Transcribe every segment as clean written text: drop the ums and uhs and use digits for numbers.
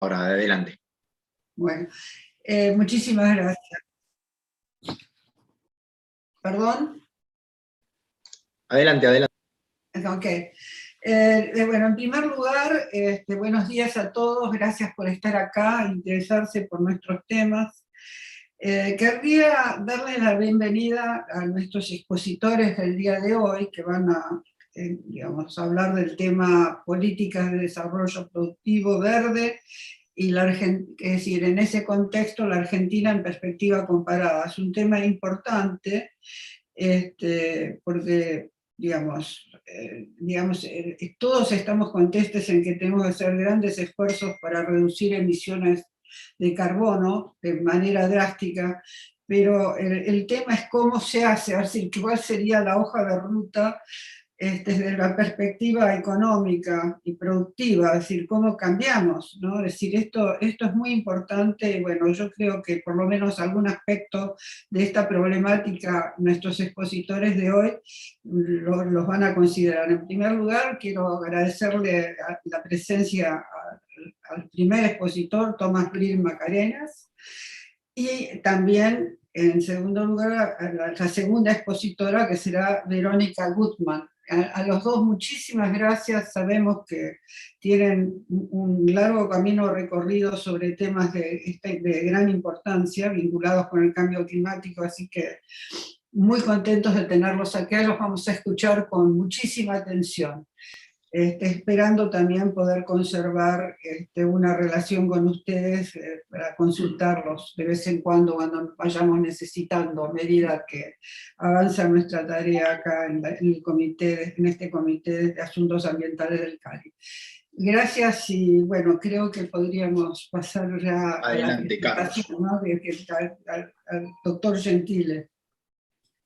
Ahora, adelante. Bueno, muchísimas gracias. ¿Perdón? Adelante, adelante. Ok. Bueno, en primer lugar, buenos días a todos, gracias por estar acá, interesarse por nuestros temas. Querría darles la bienvenida a nuestros expositores del día de hoy, que van a digamos, hablar del tema políticas de desarrollo productivo verde, y es decir, en ese contexto la Argentina en perspectiva comparada. Es un tema importante, porque todos estamos contestes en que tenemos que hacer grandes esfuerzos para reducir emisiones de carbono de manera drástica, pero el tema es cómo se hace, es decir, cuál sería la hoja de ruta desde la perspectiva económica y productiva, es decir, cómo cambiamos, ¿no? Es decir, esto es muy importante, y bueno, yo creo que por lo menos algún aspecto de esta problemática nuestros expositores de hoy los van a considerar. En primer lugar, quiero agradecerle la presencia al primer expositor, Tomás Bril Mascareñas, y también, en segundo lugar, a la segunda expositora, que será Verónica Gutmann. A los dos muchísimas gracias, sabemos que tienen un largo camino recorrido sobre temas de gran importancia vinculados con el cambio climático, así que muy contentos de tenerlos aquí, los vamos a escuchar con muchísima atención. Esperando también poder conservar una relación con ustedes para consultarlos de vez en cuando vayamos necesitando, a medida que avanza nuestra tarea acá en este comité de asuntos ambientales del Cali. Gracias, y bueno, creo que podríamos pasar ya Adelante, a la presentación, ¿no? Al doctor Gentile.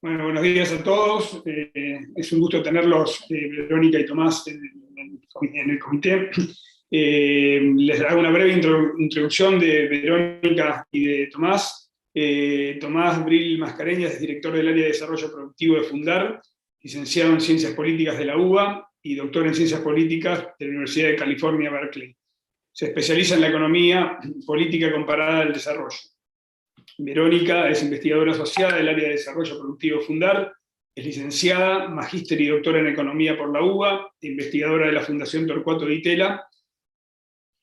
Bueno, buenos días a todos. Es un gusto tenerlos, Verónica y Tomás, en el comité. Les hago una breve introducción de Verónica y de Tomás. Tomás Bril Mascareñas es director del área de desarrollo productivo de Fundar, licenciado en Ciencias Políticas de la UBA y doctor en Ciencias Políticas de la Universidad de California, Berkeley. Se especializa en la economía política comparada al desarrollo. Verónica es investigadora asociada del área de desarrollo productivo Fundar, es licenciada, magíster y doctora en economía por la UBA, investigadora de la Fundación Torcuato Di Tella,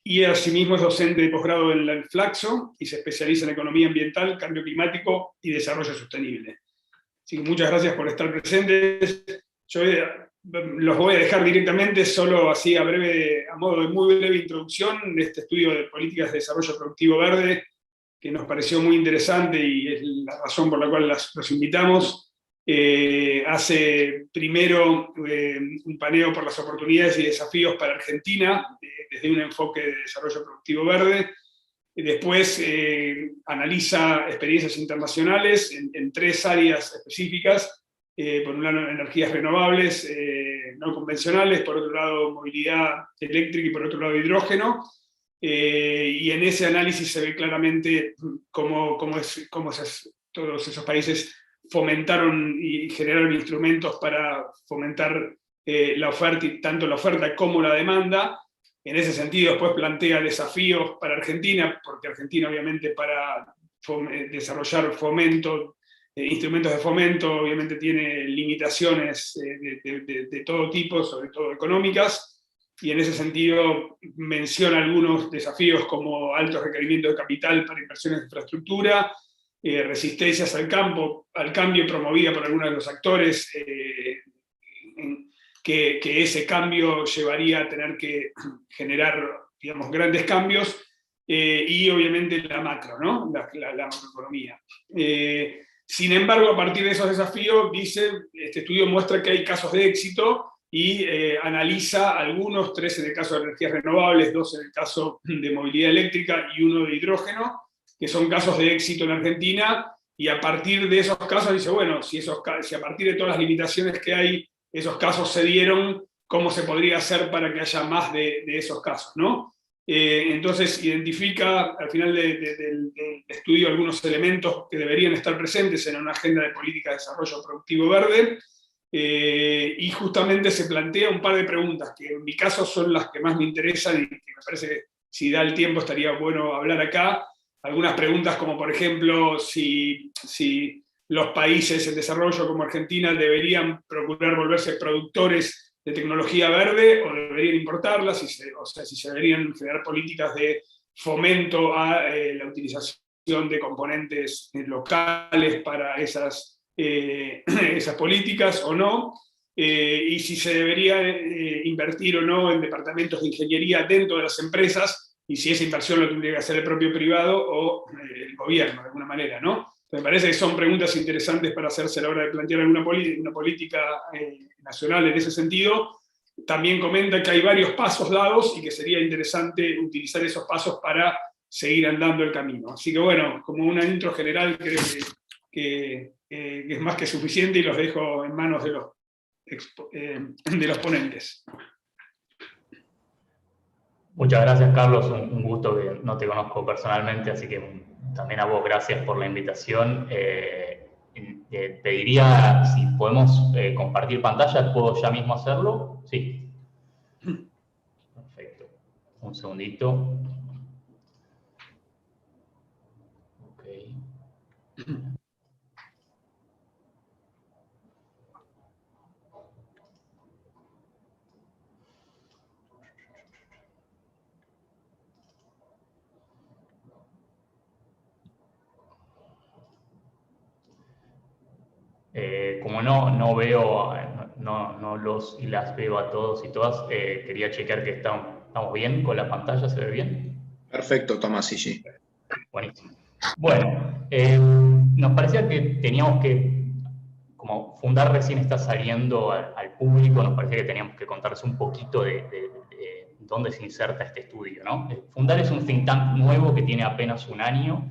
y asimismo es docente de posgrado en el Flaxo y se especializa en economía ambiental, cambio climático y desarrollo sostenible. Así que muchas gracias por estar presentes. Yo los voy a dejar directamente, solo así a modo de muy breve introducción, de este estudio de políticas de desarrollo productivo verde, que nos pareció muy interesante y es la razón por la cual los invitamos. Hace primero un paneo por las oportunidades y desafíos para Argentina, desde un enfoque de desarrollo productivo verde. Después analiza experiencias internacionales en tres áreas específicas. Por un lado, energías renovables no convencionales, por otro lado, movilidad eléctrica y por otro lado, hidrógeno. Y en ese análisis se ve claramente cómo todos esos países fomentaron y generaron instrumentos para fomentar la oferta, tanto la oferta como la demanda. En ese sentido, después plantea desafíos para Argentina, porque Argentina obviamente para desarrollar instrumentos de fomento, obviamente tiene limitaciones de todo tipo, sobre todo económicas, y en ese sentido menciona algunos desafíos como altos requerimientos de capital para inversiones de infraestructura, resistencias al cambio promovida por algunos de los actores, que ese cambio llevaría a tener que generar, digamos, grandes cambios, y obviamente la macro, ¿no? La macroeconomía. Sin embargo, a partir de esos desafíos, este estudio muestra que hay casos de éxito y analiza algunos, 3 en el caso de energías renovables, 2 en el caso de movilidad eléctrica y 1 de hidrógeno, que son casos de éxito en Argentina, y a partir de esos casos dice, bueno, si a partir de todas las limitaciones que hay, esos casos se dieron, ¿cómo se podría hacer para que haya más de esos casos, ¿no? Entonces identifica al final del estudio algunos elementos que deberían estar presentes en una agenda de política de desarrollo productivo verde, y justamente se plantea un par de preguntas que en mi caso son las que más me interesan y que me parece si da el tiempo estaría bueno hablar acá. Algunas preguntas como, por ejemplo, si los países en desarrollo como Argentina deberían procurar volverse productores de tecnología verde o deberían importarla, o sea, si se deberían generar políticas de fomento a la utilización de componentes locales para esas políticas o no, y si se debería invertir o no en departamentos de ingeniería dentro de las empresas, y si esa inversión lo tendría que hacer el propio privado o el gobierno, de alguna manera, ¿no? Me parece que son preguntas interesantes para hacerse a la hora de plantear alguna una política nacional en ese sentido. También comenta que hay varios pasos dados y que sería interesante utilizar esos pasos para seguir andando el camino. Así que bueno, como una intro general creo que es más que suficiente y los dejo en manos de los ponentes. Muchas gracias, Carlos. Un gusto, que no te conozco personalmente, así que también a vos gracias por la invitación. Pediría si podemos compartir pantalla. ¿Puedo ya mismo hacerlo? Sí. Perfecto. Un segundito. Ok. Como no veo, no los y las veo a todos y todas, quería chequear que estamos bien con la pantalla. ¿Se ve bien? Perfecto, Tomás, sí. Buenísimo. Bueno, nos parecía que teníamos que, como Fundar recién está saliendo al público, nos parecía que teníamos que contarles un poquito de dónde se inserta este estudio, ¿no? Fundar es un think tank nuevo que tiene apenas un año.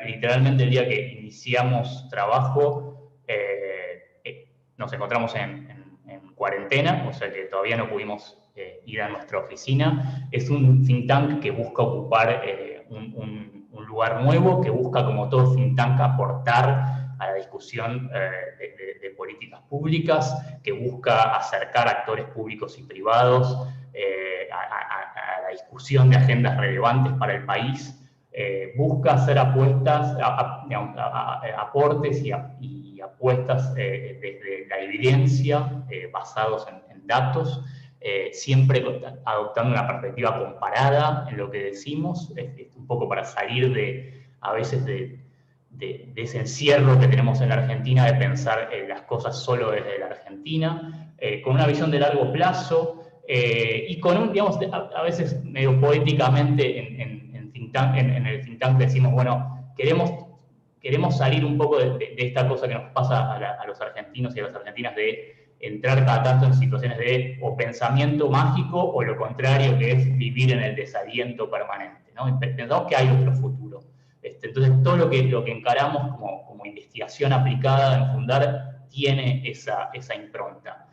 Literalmente el día que iniciamos trabajo nos encontramos en cuarentena, o sea que todavía no pudimos ir a nuestra oficina. Es un think tank que busca ocupar un lugar nuevo, que busca, como todo think tank, aportar a la discusión de políticas públicas, que busca acercar actores públicos y privados a la discusión de agendas relevantes para el país. Busca hacer aportes y apuestas desde la evidencia, basados en datos, siempre adoptando una perspectiva comparada en lo que decimos, un poco para salir a veces de ese encierro que tenemos en la Argentina de pensar las cosas solo desde la Argentina, con una visión de largo plazo, y con digamos, a veces medio poéticamente en el think tank decimos, bueno, queremos salir un poco de esta cosa que nos pasa a los argentinos y a las argentinas de entrar cada tanto en situaciones de o pensamiento mágico o lo contrario, que es vivir en el desaliento permanente, ¿no? Pensamos que hay otro futuro. Entonces, todo lo que encaramos como investigación aplicada en Fundar tiene esa impronta.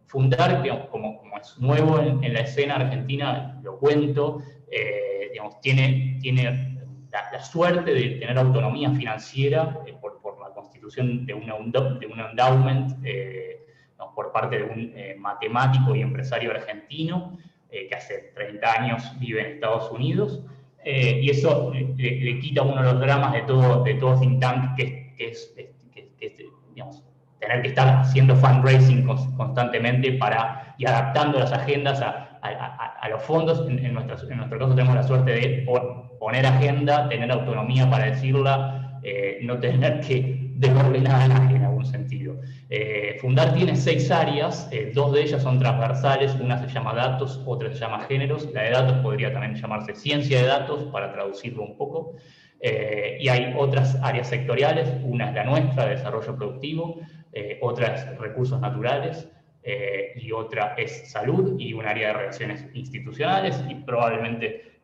Fundar, digamos, como es nuevo en la escena argentina, lo cuento, digamos, tiene la suerte de tener autonomía financiera por la constitución de un endowment por parte de un matemático y empresario argentino que hace 30 años vive en Estados Unidos, y eso le quita uno de los dramas de todo think tank, que es digamos, tener que estar haciendo fundraising constantemente y adaptando las agendas a los fondos. En nuestro caso tenemos la suerte de poner agenda, tener autonomía para decirla, no tener que devolver nada a nadie en algún sentido. Fundar tiene 6 áreas, 2 de ellas son transversales, una se llama datos, otra se llama géneros. La de datos podría también llamarse ciencia de datos, para traducirlo un poco. Y hay otras áreas sectoriales, una es la nuestra, de desarrollo productivo, otra es recursos naturales, y otra es salud, y un área de relaciones institucionales, y probablemente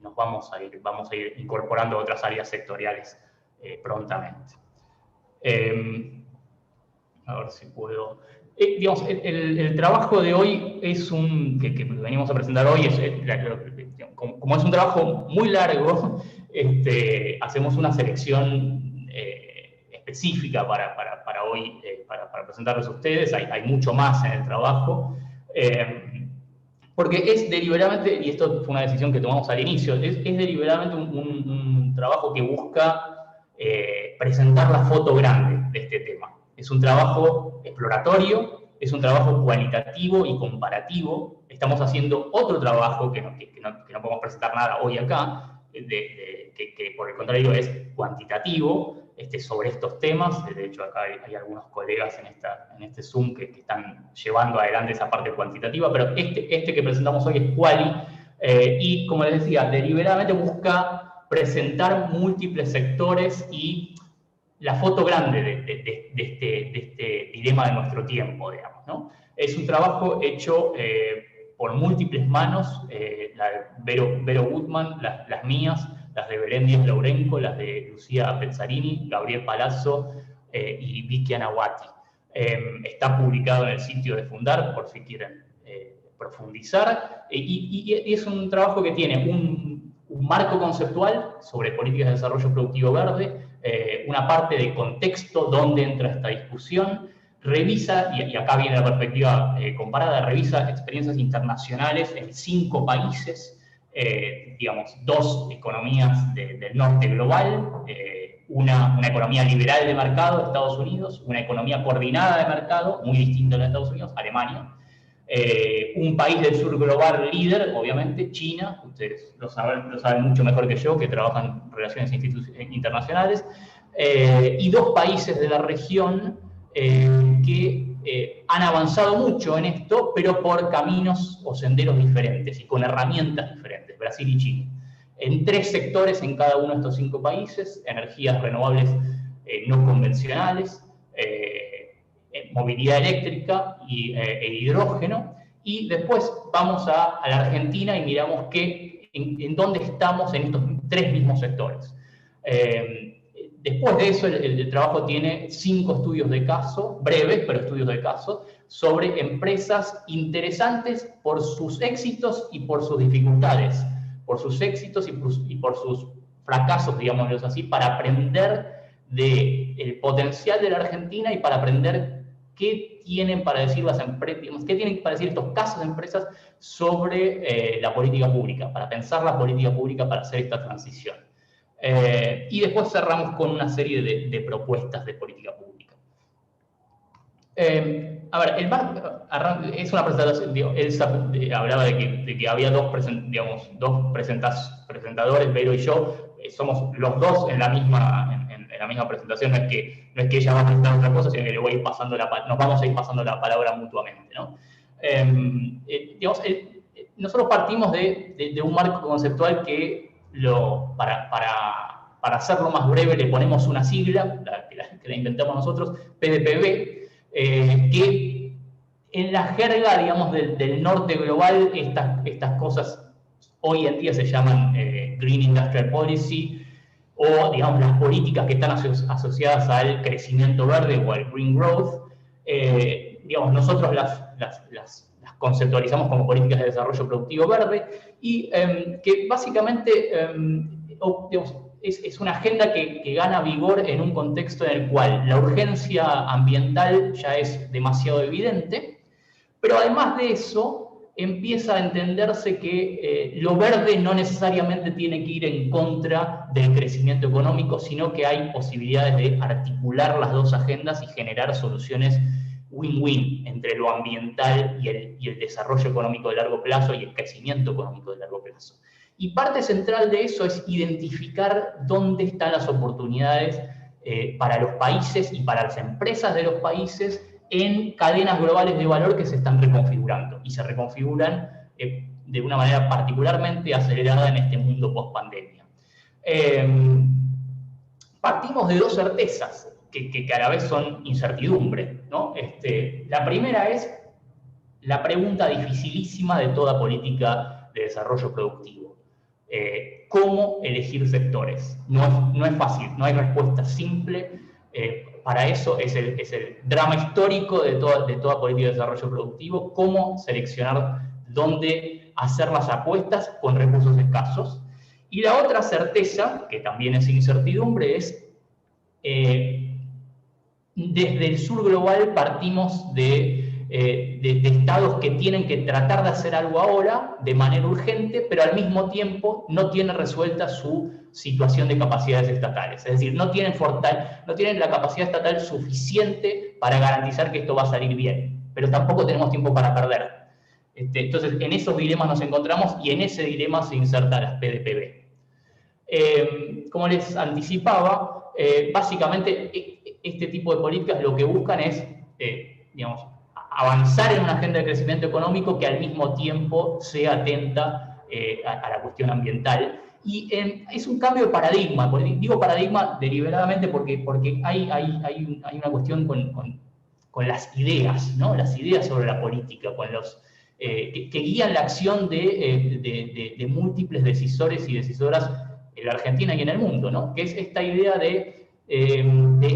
nos vamos a ir incorporando otras áreas sectoriales prontamente. A ver si puedo... digamos, el trabajo de hoy es que venimos a presentar hoy, como es un trabajo muy largo, hacemos una selección específica para hoy, para presentarles a ustedes. Hay mucho más en el trabajo, Porque es deliberadamente, y esto fue una decisión que tomamos al inicio, es deliberadamente un trabajo que busca presentar la foto grande de este tema. Es un trabajo exploratorio, es un trabajo cualitativo y comparativo. Estamos haciendo otro trabajo que no podemos presentar nada hoy acá, que por el contrario es cuantitativo, sobre estos temas. De hecho, acá hay algunos colegas en este Zoom que están llevando adelante esa parte cuantitativa, pero este que presentamos hoy es quali, y como les decía, deliberadamente busca presentar múltiples sectores y la foto grande de este dilema de nuestro tiempo, digamos, ¿no? Es un trabajo hecho por múltiples manos, la de Vero Gutman, las mías, las de Belén Díaz Lourenco, las de Lucía Pezzarini, Gabriel Palazzo y Vicky Anawati. Está publicado en el sitio de Fundar, por si quieren profundizar, y es un trabajo que tiene un marco conceptual sobre políticas de desarrollo productivo verde, una parte de contexto, dónde entra esta discusión, revisa, y acá viene la perspectiva comparada, revisa experiencias internacionales en 5 países, digamos, 2 economías del norte global, una economía liberal de mercado, Estados Unidos, una economía coordinada de mercado, muy distinta a la de Estados Unidos, Alemania, un país del sur global líder, obviamente, China, ustedes lo saben mucho mejor que yo, que trabajan en relaciones internacionales, y 2 países de la región que han avanzado mucho en esto, pero por caminos o senderos diferentes y con herramientas diferentes, Brasil y Chile. En 3 sectores en cada uno de estos 5 países: energías renovables no convencionales, movilidad eléctrica e hidrógeno, y después vamos a la Argentina y miramos en dónde estamos en estos 3 mismos sectores. Después de eso, el trabajo tiene 5 estudios de caso, breves, pero estudios de caso, sobre empresas interesantes por sus éxitos y por sus dificultades, por sus éxitos y por sus fracasos, digámoslo así, para aprender del potencial de la Argentina y para aprender qué tienen para decir las empresas, qué tienen para decir estos casos de empresas sobre la política pública, para pensar la política pública para hacer esta transición. Y después cerramos con una serie de propuestas de política pública. A ver, el marco es una presentación, Elsa hablaba de que había dos presentadores, Vero y yo, somos los dos en la misma presentación, no es que ella va a presentar otra cosa, sino que nos vamos a ir pasando la palabra mutuamente, ¿no? Nosotros partimos de un marco conceptual que para hacerlo más breve le ponemos una sigla, que la inventamos nosotros, PDPB, que en la jerga, digamos, del norte global, estas cosas hoy en día se llaman Green Industrial Policy, o, digamos, las políticas que están asociadas al crecimiento verde o al Green Growth. Digamos, nosotros las conceptualizamos como políticas de desarrollo productivo verde, y que básicamente digamos, es una agenda que gana vigor en un contexto en el cual la urgencia ambiental ya es demasiado evidente, pero además de eso empieza a entenderse que lo verde no necesariamente tiene que ir en contra del crecimiento económico, sino que hay posibilidades de articular las dos agendas y generar soluciones win-win entre lo ambiental y el desarrollo económico de largo plazo y el crecimiento económico de largo plazo. Y parte central de eso es identificar dónde están las oportunidades para los países y para las empresas de los países en cadenas globales de valor que se están reconfigurando, y se reconfiguran de una manera particularmente acelerada en este mundo post-pandemia. Partimos de 2 certezas que a la vez son incertidumbre, ¿no? La primera es la pregunta dificilísima de toda política de desarrollo productivo. ¿Cómo elegir sectores? No es fácil, no hay respuesta simple. Para eso es el drama histórico de toda política de desarrollo productivo: cómo seleccionar dónde hacer las apuestas con recursos escasos. Y la otra certeza, que también es incertidumbre, es desde el sur global partimos de de estados que tienen que tratar de hacer algo ahora de manera urgente, pero al mismo tiempo no tienen resuelta su situación de capacidades estatales. Es decir, no tienen la capacidad estatal suficiente para garantizar que esto va a salir bien, pero tampoco tenemos tiempo para perder. Entonces, en esos dilemas nos encontramos y en ese dilema se inserta las PDPB. Como les anticipaba, básicamente este tipo de políticas lo que buscan es, digamos, avanzar en una agenda de crecimiento económico que al mismo tiempo sea atenta a la cuestión ambiental. Y es un cambio de paradigma. Digo paradigma deliberadamente porque hay una cuestión con las ideas, ¿no? Las ideas sobre la política, con los, que guían la acción de múltiples decisores y decisoras en la Argentina y en el mundo, ¿no? Que es esta idea de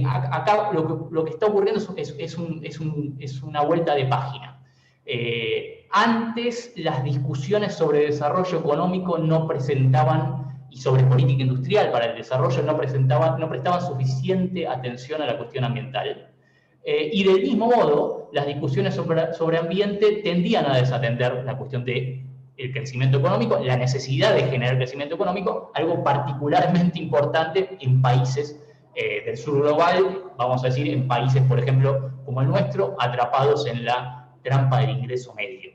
acá lo que está ocurriendo es una vuelta de página. Antes las discusiones sobre desarrollo económico no presentaban, y sobre política industrial para el desarrollo no prestaban suficiente atención a la cuestión ambiental. Y del mismo modo, las discusiones sobre ambiente tendían a desatender la cuestión del crecimiento económico, la necesidad de generar crecimiento económico, algo particularmente importante en países del sur global, vamos a decir, en países, por ejemplo, como el nuestro, atrapados en la trampa del ingreso medio.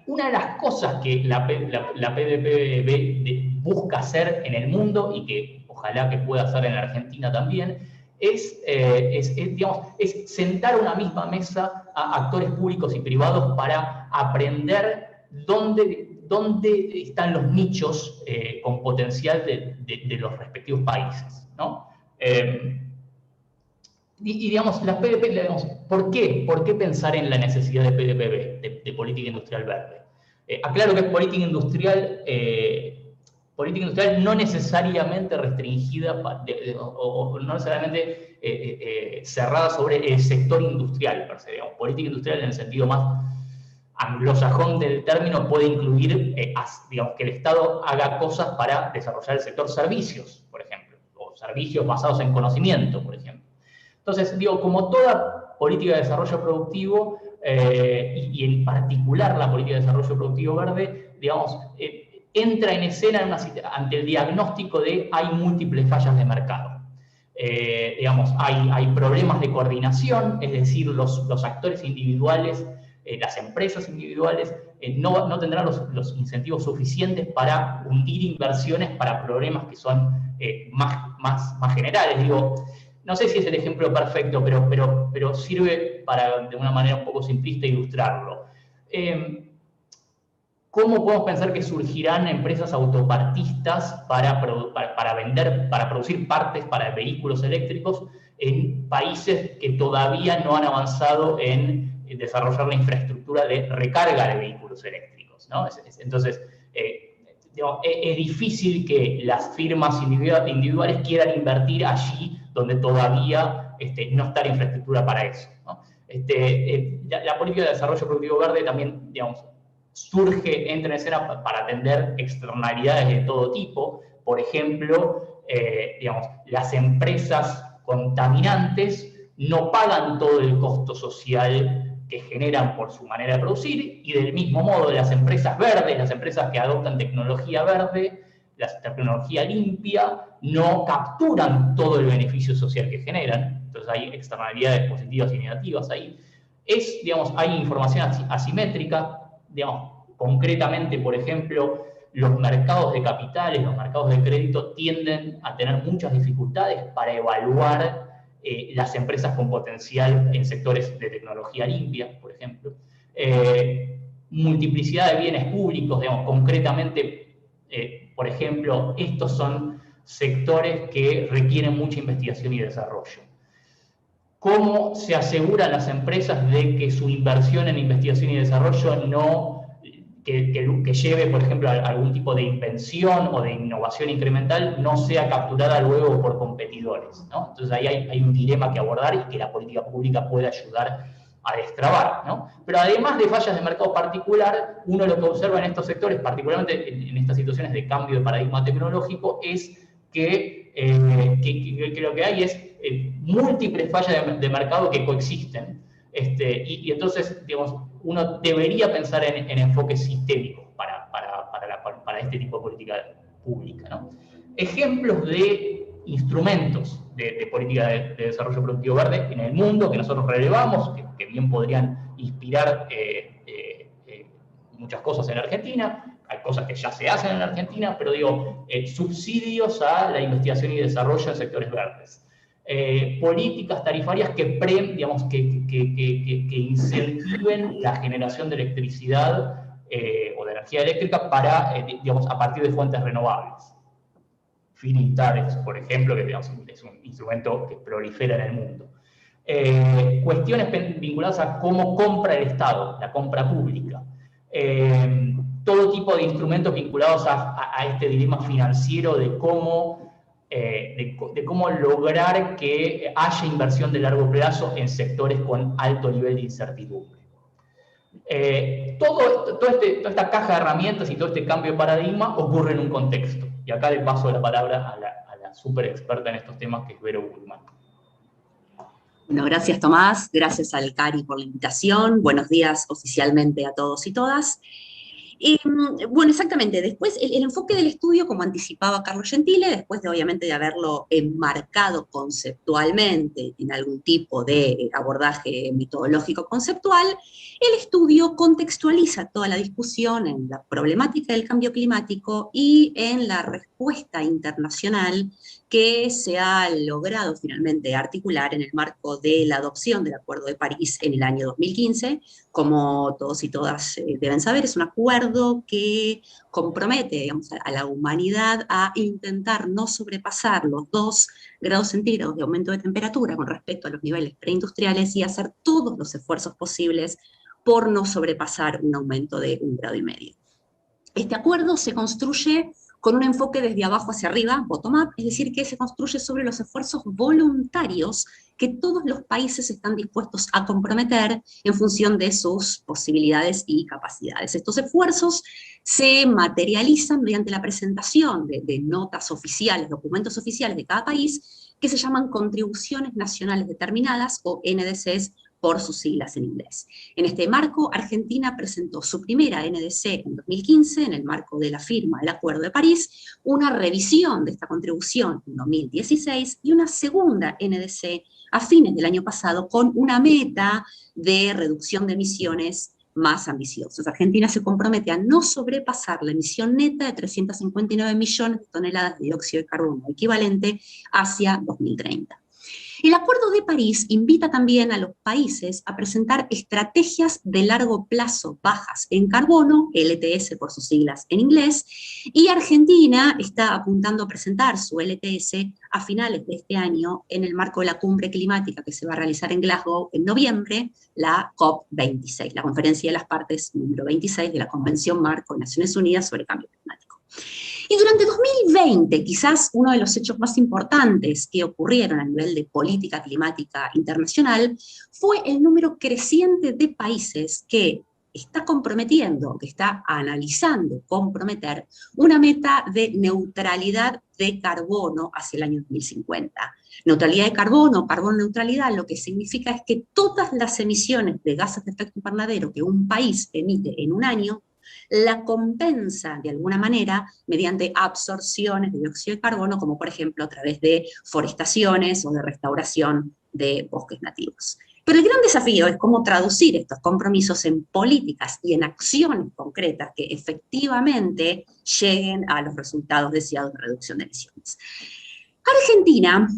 Una de las cosas que la PDPB busca hacer en el mundo, y que ojalá que pueda hacer en la Argentina también, es sentar a una misma mesa a actores públicos y privados para aprender dónde están los nichos con potencial de los respectivos países, ¿no? Digamos, las PDP, digamos, ¿por qué? ¿Por qué pensar en la necesidad de PDPB, de política industrial verde? Aclaro que es política industrial no necesariamente restringida o no necesariamente cerrada sobre el sector industrial, per se, digamos. Política industrial en el sentido más anglosajón del término puede incluir, digamos, que el Estado haga cosas para desarrollar el sector servicios, por ejemplo, o servicios basados en conocimiento, por ejemplo. Entonces, digo, como toda política de desarrollo productivo, y en particular la política de desarrollo productivo verde, digamos, entra en escena ante el diagnóstico de hay múltiples fallas de mercado. Digamos, hay problemas de coordinación, es decir, los actores individuales, las empresas individuales, no tendrán los incentivos suficientes para hundir inversiones para problemas que son más generales. Digo, no sé si es el ejemplo perfecto, pero sirve para, de una manera un poco simplista, ilustrarlo. ¿Cómo podemos pensar que surgirán empresas autopartistas para producir partes para vehículos eléctricos en países que todavía no han avanzado en desarrollar la infraestructura de recarga de vehículos eléctricos, ¿no? Entonces, es difícil que las firmas individuales quieran invertir allí donde todavía no está la infraestructura para eso, ¿no? La política de desarrollo productivo verde también, digamos, entra en escena para atender externalidades de todo tipo. Por ejemplo, digamos, las empresas contaminantes no pagan todo el costo social que generan por su manera de producir, y del mismo modo las empresas verdes, las empresas que adoptan tecnología verde, la tecnología limpia, no capturan todo el beneficio social que generan. Entonces hay externalidades positivas y negativas ahí. Digamos, hay información asimétrica, digamos, concretamente, por ejemplo, los mercados de capitales, los mercados de crédito tienden a tener muchas dificultades para evaluar las empresas con potencial en sectores de tecnología limpia, por ejemplo. Multiplicidad de bienes públicos, digamos, concretamente, por ejemplo, estos son sectores que requieren mucha investigación y desarrollo. ¿Cómo se aseguran las empresas de que su inversión en investigación y desarrollo que lleve, por ejemplo, a algún tipo de invención o de innovación incremental no sea capturada luego por competidores, ¿no? Entonces ahí hay un dilema que abordar y que la política pública puede ayudar a destrabar, ¿no? Pero además de fallas de mercado particular, uno lo que observa en estos sectores, particularmente en estas situaciones de cambio de paradigma tecnológico, es que lo que hay es múltiples fallas de mercado que coexisten. Y entonces, digamos, uno debería pensar en enfoques sistémicos para este tipo de política pública, ¿no? Ejemplos de instrumentos de política de desarrollo productivo verde en el mundo que nosotros relevamos, que bien podrían inspirar muchas cosas en Argentina. Hay cosas que ya se hacen en Argentina, pero digo, subsidios a la investigación y desarrollo en sectores verdes. Políticas tarifarias que incentiven la generación de electricidad o de energía eléctrica a partir de fuentes renovables. Feed-in tariffs, por ejemplo, que es un instrumento que prolifera en el mundo. Cuestiones vinculadas a cómo compra el Estado, la compra pública. Todo tipo de instrumentos vinculados a este dilema financiero de cómo lograr que haya inversión de largo plazo en sectores con alto nivel de incertidumbre. Toda esta caja de herramientas y todo este cambio de paradigma ocurre en un contexto. Y acá le paso la palabra a la súper experta en estos temas, que es Vero Bullman. Bueno, gracias Tomás, gracias al CARI por la invitación, buenos días oficialmente a todos y todas. Bueno, exactamente, después el enfoque del estudio, como anticipaba Carlos Gentile, después de obviamente de haberlo enmarcado conceptualmente en algún tipo de abordaje metodológico conceptual, el estudio contextualiza toda la discusión en la problemática del cambio climático y en la respuesta internacional que se ha logrado finalmente articular en el marco de la adopción del Acuerdo de París en el año 2015. Como todos y todas deben saber, es un acuerdo que compromete, digamos, a la humanidad a intentar no sobrepasar los 2 grados centígrados de aumento de temperatura con respecto a los niveles preindustriales y hacer todos los esfuerzos posibles por no sobrepasar un aumento de 1,5 grados. Este acuerdo se construye con un enfoque desde abajo hacia arriba, bottom-up, es decir, que se construye sobre los esfuerzos voluntarios que todos los países están dispuestos a comprometer en función de sus posibilidades y capacidades. Estos esfuerzos se materializan mediante la presentación de notas oficiales, documentos oficiales de cada país, que se llaman contribuciones nacionales determinadas, o NDCs, por sus siglas en inglés. En este marco, Argentina presentó su primera NDC en 2015, en el marco de la firma del Acuerdo de París, una revisión de esta contribución en 2016 y una segunda NDC a fines del año pasado con una meta de reducción de emisiones más ambiciosas. Argentina se compromete a no sobrepasar la emisión neta de 359 millones de toneladas de dióxido de carbono equivalente hacia 2030. El Acuerdo de París invita también a los países a presentar estrategias de largo plazo bajas en carbono, LTS por sus siglas en inglés, y Argentina está apuntando a presentar su LTS a finales de este año en el marco de la cumbre climática que se va a realizar en Glasgow en noviembre, la COP26, la Conferencia de las Partes número 26 de la Convención Marco de Naciones Unidas sobre Cambio Climático. Y durante 2020, quizás uno de los hechos más importantes que ocurrieron a nivel de política climática internacional fue el número creciente de países que está comprometiendo, que está analizando comprometer una meta de neutralidad de carbono hacia el año 2050. Neutralidad de carbono, carbono neutralidad, lo que significa es que todas las emisiones de gases de efecto invernadero que un país emite en un año la compensa de alguna manera mediante absorciones de dióxido de carbono, como por ejemplo a través de forestaciones o de restauración de bosques nativos. Pero el gran desafío es cómo traducir estos compromisos en políticas y en acciones concretas que efectivamente lleguen a los resultados deseados de reducción de emisiones. Argentina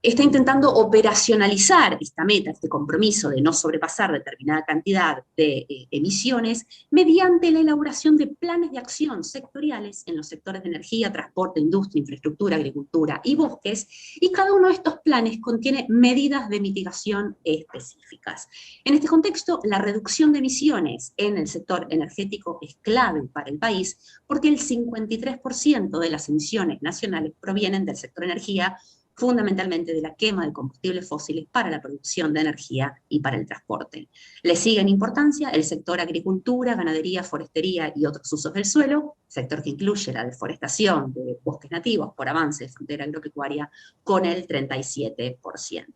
está intentando operacionalizar esta meta, este compromiso de no sobrepasar determinada cantidad de emisiones mediante la elaboración de planes de acción sectoriales en los sectores de energía, transporte, industria, infraestructura, agricultura y bosques, y cada uno de estos planes contiene medidas de mitigación específicas. En este contexto, la reducción de emisiones en el sector energético es clave para el país porque el 53% de las emisiones nacionales provienen del sector energía, fundamentalmente de la quema de combustibles fósiles para la producción de energía y para el transporte. Le sigue en importancia el sector agricultura, ganadería, forestería y otros usos del suelo, sector que incluye la deforestación de bosques nativos por avance de frontera agropecuaria con el 37%.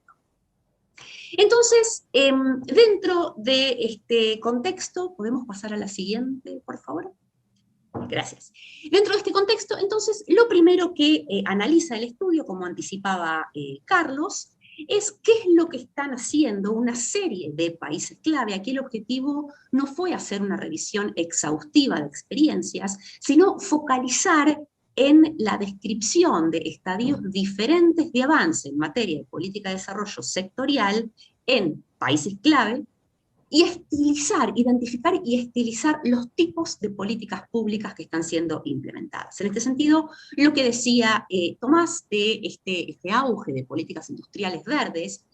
Entonces, dentro de este contexto, ¿podemos pasar a la siguiente, por favor? Gracias. Dentro de este contexto, entonces, lo primero que analiza el estudio, como anticipaba Carlos, es qué es lo que están haciendo una serie de países clave. Aquí el objetivo no fue hacer una revisión exhaustiva de experiencias, sino focalizar en la descripción de estadios diferentes de avance en materia de política de desarrollo sectorial en países clave, y identificar y estilizar los tipos de políticas públicas que están siendo implementadas. En este sentido, lo que decía Tomás de este auge de políticas industriales verdes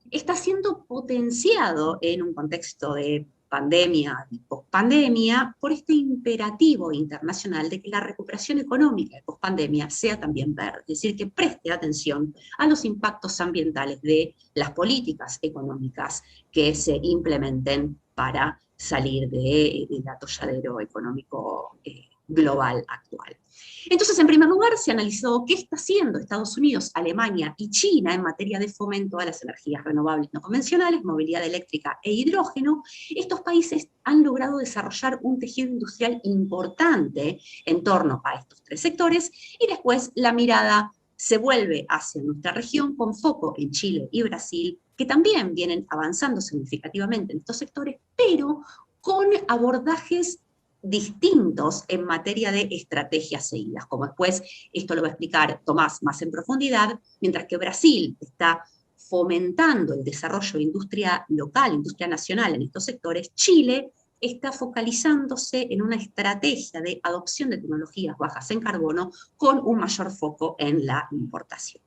está siendo potenciado en un contexto de pandemia y pospandemia por este imperativo internacional de que la recuperación económica de pospandemia sea también verde, es decir, que preste atención a los impactos ambientales de las políticas económicas que se implementen para salir del atolladero económico global actual. Entonces, en primer lugar, se analizó qué está haciendo Estados Unidos, Alemania y China en materia de fomento a las energías renovables no convencionales, movilidad eléctrica e hidrógeno. Estos países han logrado desarrollar un tejido industrial importante en torno a estos tres sectores, y después la mirada se vuelve hacia nuestra región con foco en Chile y Brasil, que también vienen avanzando significativamente en estos sectores, pero con abordajes distintos en materia de estrategias seguidas, como después esto lo va a explicar Tomás más en profundidad, mientras que Brasil está fomentando el desarrollo de industria local, industria nacional en estos sectores. Chile está focalizándose en una estrategia de adopción de tecnologías bajas en carbono con un mayor foco en la importación.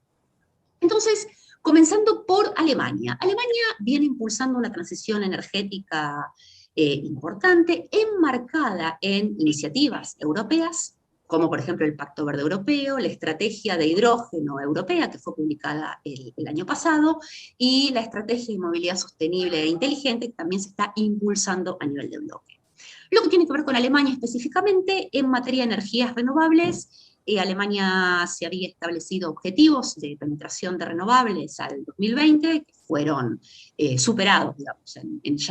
Entonces, comenzando por Alemania. Alemania viene impulsando una transición energética importante, enmarcada en iniciativas europeas, como por ejemplo el Pacto Verde Europeo, la Estrategia de Hidrógeno Europea, que fue publicada el año pasado, y la Estrategia de Movilidad Sostenible e Inteligente, que también se está impulsando a nivel de bloque. Lo que tiene que ver con Alemania específicamente, en materia de energías renovables, Alemania se había establecido objetivos de penetración de renovables al 2020, que fueron superados, digamos, ya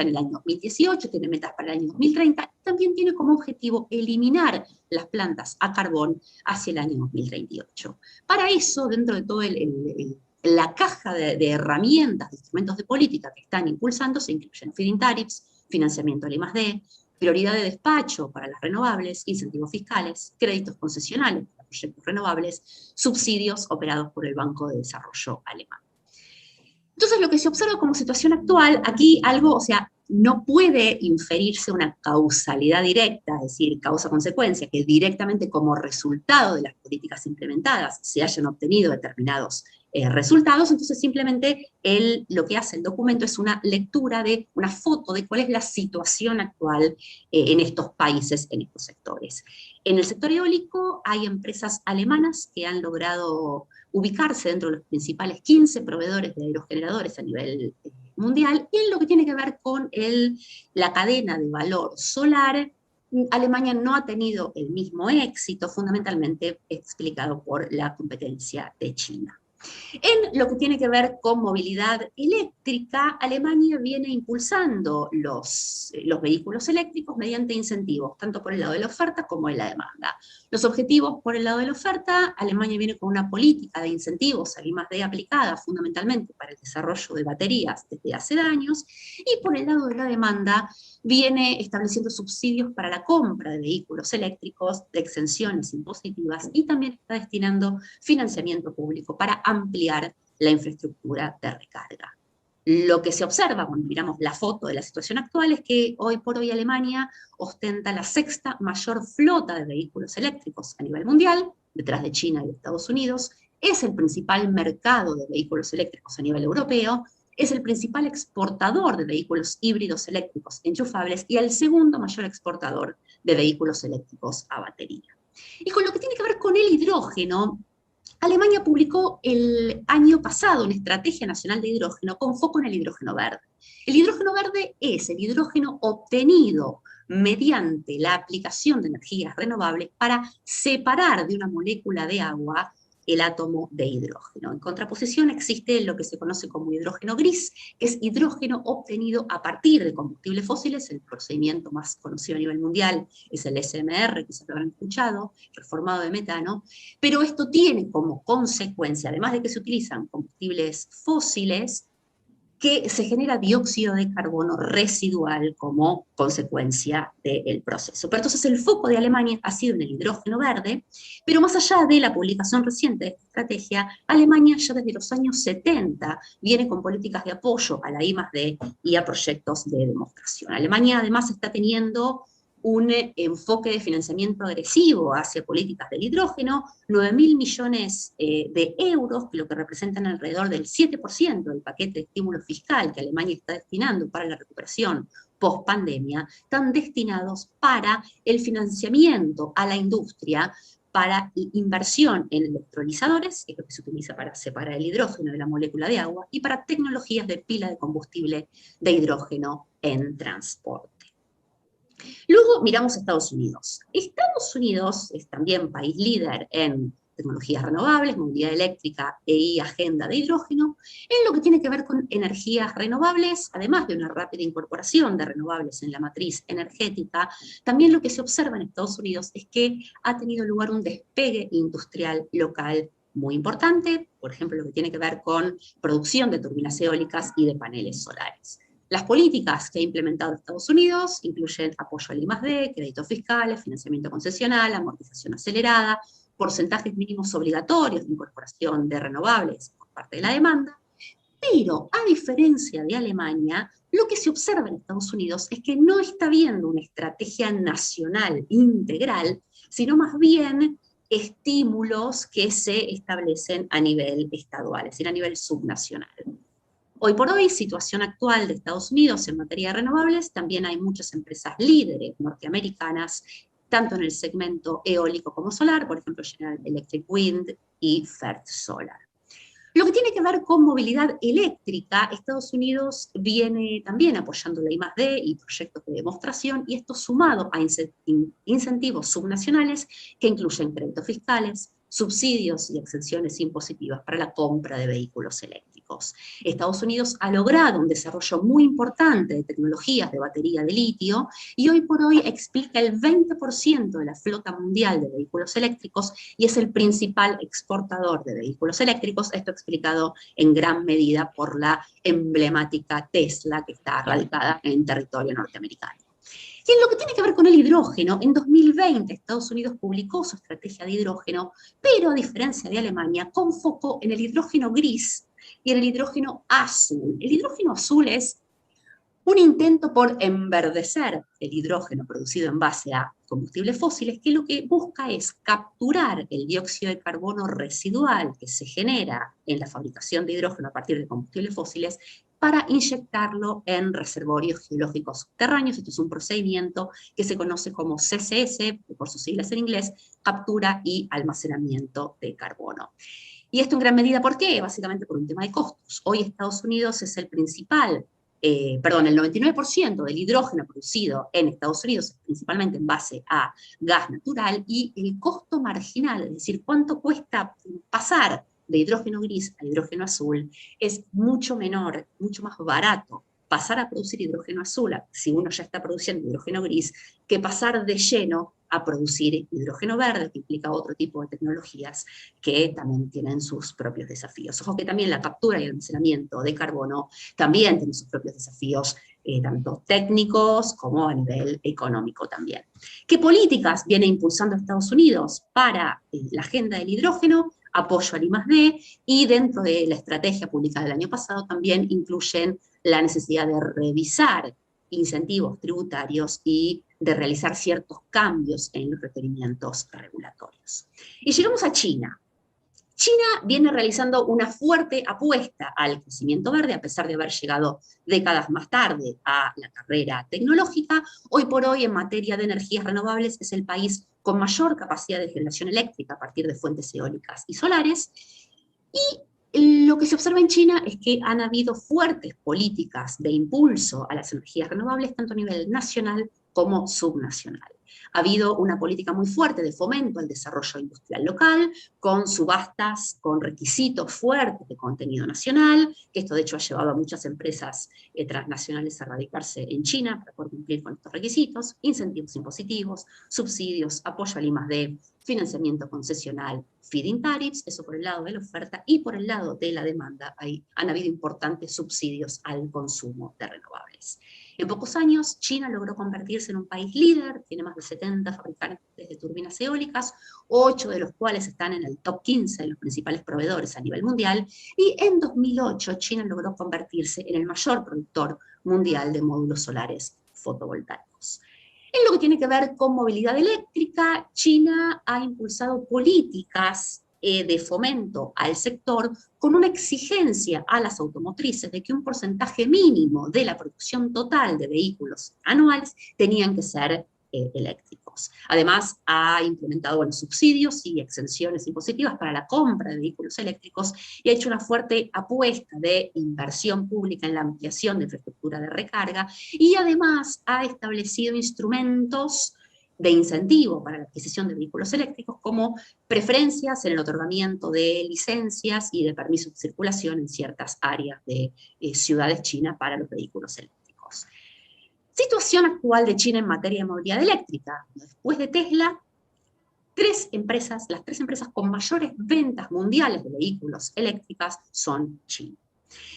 en el año 2018, tiene metas para el año 2030, también tiene como objetivo eliminar las plantas a carbón hacia el año 2038. Para eso, dentro de todo la caja de herramientas, de instrumentos de política que están impulsando, se incluyen feed-in tariffs, financiamiento de I+D, prioridad de despacho para las renovables, incentivos fiscales, créditos concesionales para proyectos renovables, subsidios operados por el Banco de Desarrollo Alemán. Entonces, lo que se observa como situación actual, aquí algo, o sea, no puede inferirse una causalidad directa, es decir, causa-consecuencia, que directamente como resultado de las políticas implementadas se hayan obtenido determinados resultados. Entonces simplemente lo que hace el documento es una lectura de una foto de cuál es la situación actual en estos países, en estos sectores. En el sector eólico hay empresas alemanas que han logrado ubicarse dentro de los principales 15 proveedores de aerogeneradores a nivel mundial, y en lo que tiene que ver con la cadena de valor solar, Alemania no ha tenido el mismo éxito, fundamentalmente explicado por la competencia de China. En lo que tiene que ver con movilidad eléctrica, Alemania viene impulsando los vehículos eléctricos mediante incentivos, tanto por el lado de la oferta como de la demanda. Los objetivos por el lado de la oferta, Alemania viene con una política de incentivos a I+D aplicada fundamentalmente para el desarrollo de baterías desde hace años, y por el lado de la demanda viene estableciendo subsidios para la compra de vehículos eléctricos, de exenciones impositivas, y también está destinando financiamiento público para ampliar la infraestructura de recarga. Lo que se observa cuando miramos la foto de la situación actual es que hoy por hoy Alemania ostenta la sexta mayor flota de vehículos eléctricos a nivel mundial, detrás de China y de Estados Unidos, es el principal mercado de vehículos eléctricos a nivel europeo, es el principal exportador de vehículos híbridos eléctricos enchufables y el segundo mayor exportador de vehículos eléctricos a batería. Y con lo que tiene que ver con el hidrógeno, Alemania publicó el año pasado una estrategia nacional de hidrógeno con foco en el hidrógeno verde. El hidrógeno verde es el hidrógeno obtenido mediante la aplicación de energías renovables para separar de una molécula de agua el átomo de hidrógeno. En contraposición existe lo que se conoce como hidrógeno gris, que es hidrógeno obtenido a partir de combustibles fósiles. El procedimiento más conocido a nivel mundial es el SMR, que se lo habrán escuchado, reformado de metano, pero esto tiene como consecuencia, además de que se utilizan combustibles fósiles, que se genera dióxido de carbono residual como consecuencia del proceso. Pero entonces el foco de Alemania ha sido en el hidrógeno verde, pero más allá de la publicación reciente de esta estrategia, Alemania ya desde los años 70 viene con políticas de apoyo a la I+D y a proyectos de demostración. Alemania además está teniendo un enfoque de financiamiento agresivo hacia políticas del hidrógeno, 9.000 millones de euros, que lo que representan alrededor del 7% del paquete de estímulo fiscal que Alemania está destinando para la recuperación post-pandemia, están destinados para el financiamiento a la industria, para inversión en electrolizadores, que es lo que se utiliza para separar el hidrógeno de la molécula de agua, y para tecnologías de pila de combustible de hidrógeno en transporte. Luego miramos a Estados Unidos. Estados Unidos es también país líder en tecnologías renovables, movilidad eléctrica y agenda de hidrógeno, en lo que tiene que ver con energías renovables, además de una rápida incorporación de renovables en la matriz energética. También lo que se observa en Estados Unidos es que ha tenido lugar un despegue industrial local muy importante, por ejemplo, lo que tiene que ver con producción de turbinas eólicas y de paneles solares. Las políticas que ha implementado Estados Unidos incluyen apoyo al I+D, créditos fiscales, financiamiento concesional, amortización acelerada, porcentajes mínimos obligatorios de incorporación de renovables por parte de la demanda, pero a diferencia de Alemania, lo que se observa en Estados Unidos es que no está habiendo una estrategia nacional integral, sino más bien estímulos que se establecen a nivel estadual, es decir, a nivel subnacional. Hoy por hoy, situación actual de Estados Unidos en materia de renovables, también hay muchas empresas líderes norteamericanas, tanto en el segmento eólico como solar, por ejemplo, General Electric Wind y First Solar. Lo que tiene que ver con movilidad eléctrica, Estados Unidos viene también apoyando la I+D y proyectos de demostración, y esto sumado a incentivos subnacionales que incluyen créditos fiscales, subsidios y exenciones impositivas para la compra de vehículos eléctricos. Estados Unidos ha logrado un desarrollo muy importante de tecnologías de batería de litio, y hoy por hoy explica el 20% de la flota mundial de vehículos eléctricos y es el principal exportador de vehículos eléctricos, esto explicado en gran medida por la emblemática Tesla, que está radicada en territorio norteamericano. Y en lo que tiene que ver con el hidrógeno, en 2020 Estados Unidos publicó su estrategia de hidrógeno, pero a diferencia de Alemania, con foco en el hidrógeno gris y en el hidrógeno azul. El hidrógeno azul es un intento por enverdecer el hidrógeno producido en base a combustibles fósiles, que lo que busca es capturar el dióxido de carbono residual que se genera en la fabricación de hidrógeno a partir de combustibles fósiles para inyectarlo en reservorios geológicos subterráneos. Esto es un procedimiento que se conoce como CCS, por sus siglas en inglés, captura y almacenamiento de carbono. Y esto en gran medida, ¿por qué? Básicamente por un tema de costos. Hoy Estados Unidos es el principal, el 99% del hidrógeno producido en Estados Unidos es principalmente en base a gas natural, y el costo marginal, es decir, cuánto cuesta pasar de hidrógeno gris a hidrógeno azul, es mucho menor, mucho más barato pasar a producir hidrógeno azul, si uno ya está produciendo hidrógeno gris, que pasar de lleno a producir hidrógeno verde, que implica otro tipo de tecnologías que también tienen sus propios desafíos. Ojo que también la captura y el almacenamiento de carbono también tiene sus propios desafíos, tanto técnicos como a nivel económico también. ¿Qué políticas viene impulsando Estados Unidos para la agenda del hidrógeno? Apoyo al I+D, y dentro de la estrategia publicada el año pasado también incluyen la necesidad de revisar incentivos tributarios y de realizar ciertos cambios en los requerimientos regulatorios. Y llegamos a China. China viene realizando una fuerte apuesta al crecimiento verde, a pesar de haber llegado décadas más tarde a la carrera tecnológica. Hoy por hoy, en materia de energías renovables, es el país con mayor capacidad de generación eléctrica a partir de fuentes eólicas y solares. Y lo que se observa en China es que han habido fuertes políticas de impulso a las energías renovables, tanto a nivel nacional como subnacional. Ha habido una política muy fuerte de fomento al desarrollo industrial local, con subastas, con requisitos fuertes de contenido nacional, que esto de hecho ha llevado a muchas empresas transnacionales a radicarse en China para poder cumplir con estos requisitos, incentivos impositivos, subsidios, apoyo al I+D, financiamiento concesional, feed-in tariffs, eso por el lado de la oferta, y por el lado de la demanda han habido importantes subsidios al consumo de renovables. En pocos años, China logró convertirse en un país líder, tiene más de 70 fabricantes de turbinas eólicas, 8 de los cuales están en el top 15 de los principales proveedores a nivel mundial, y en 2008 China logró convertirse en el mayor productor mundial de módulos solares fotovoltaicos. En lo que tiene que ver con movilidad eléctrica, China ha impulsado políticas de fomento al sector con una exigencia a las automotrices de que un porcentaje mínimo de la producción total de vehículos anuales tenían que ser eléctricos. Además, ha implementado subsidios y exenciones impositivas para la compra de vehículos eléctricos y ha hecho una fuerte apuesta de inversión pública en la ampliación de infraestructura de recarga y además ha establecido instrumentos de incentivo para la adquisición de vehículos eléctricos, como preferencias en el otorgamiento de licencias y de permisos de circulación en ciertas áreas de ciudades chinas para los vehículos eléctricos. Situación actual de China en materia de movilidad eléctrica. Después de Tesla, las tres empresas con mayores ventas mundiales de vehículos eléctricos son China.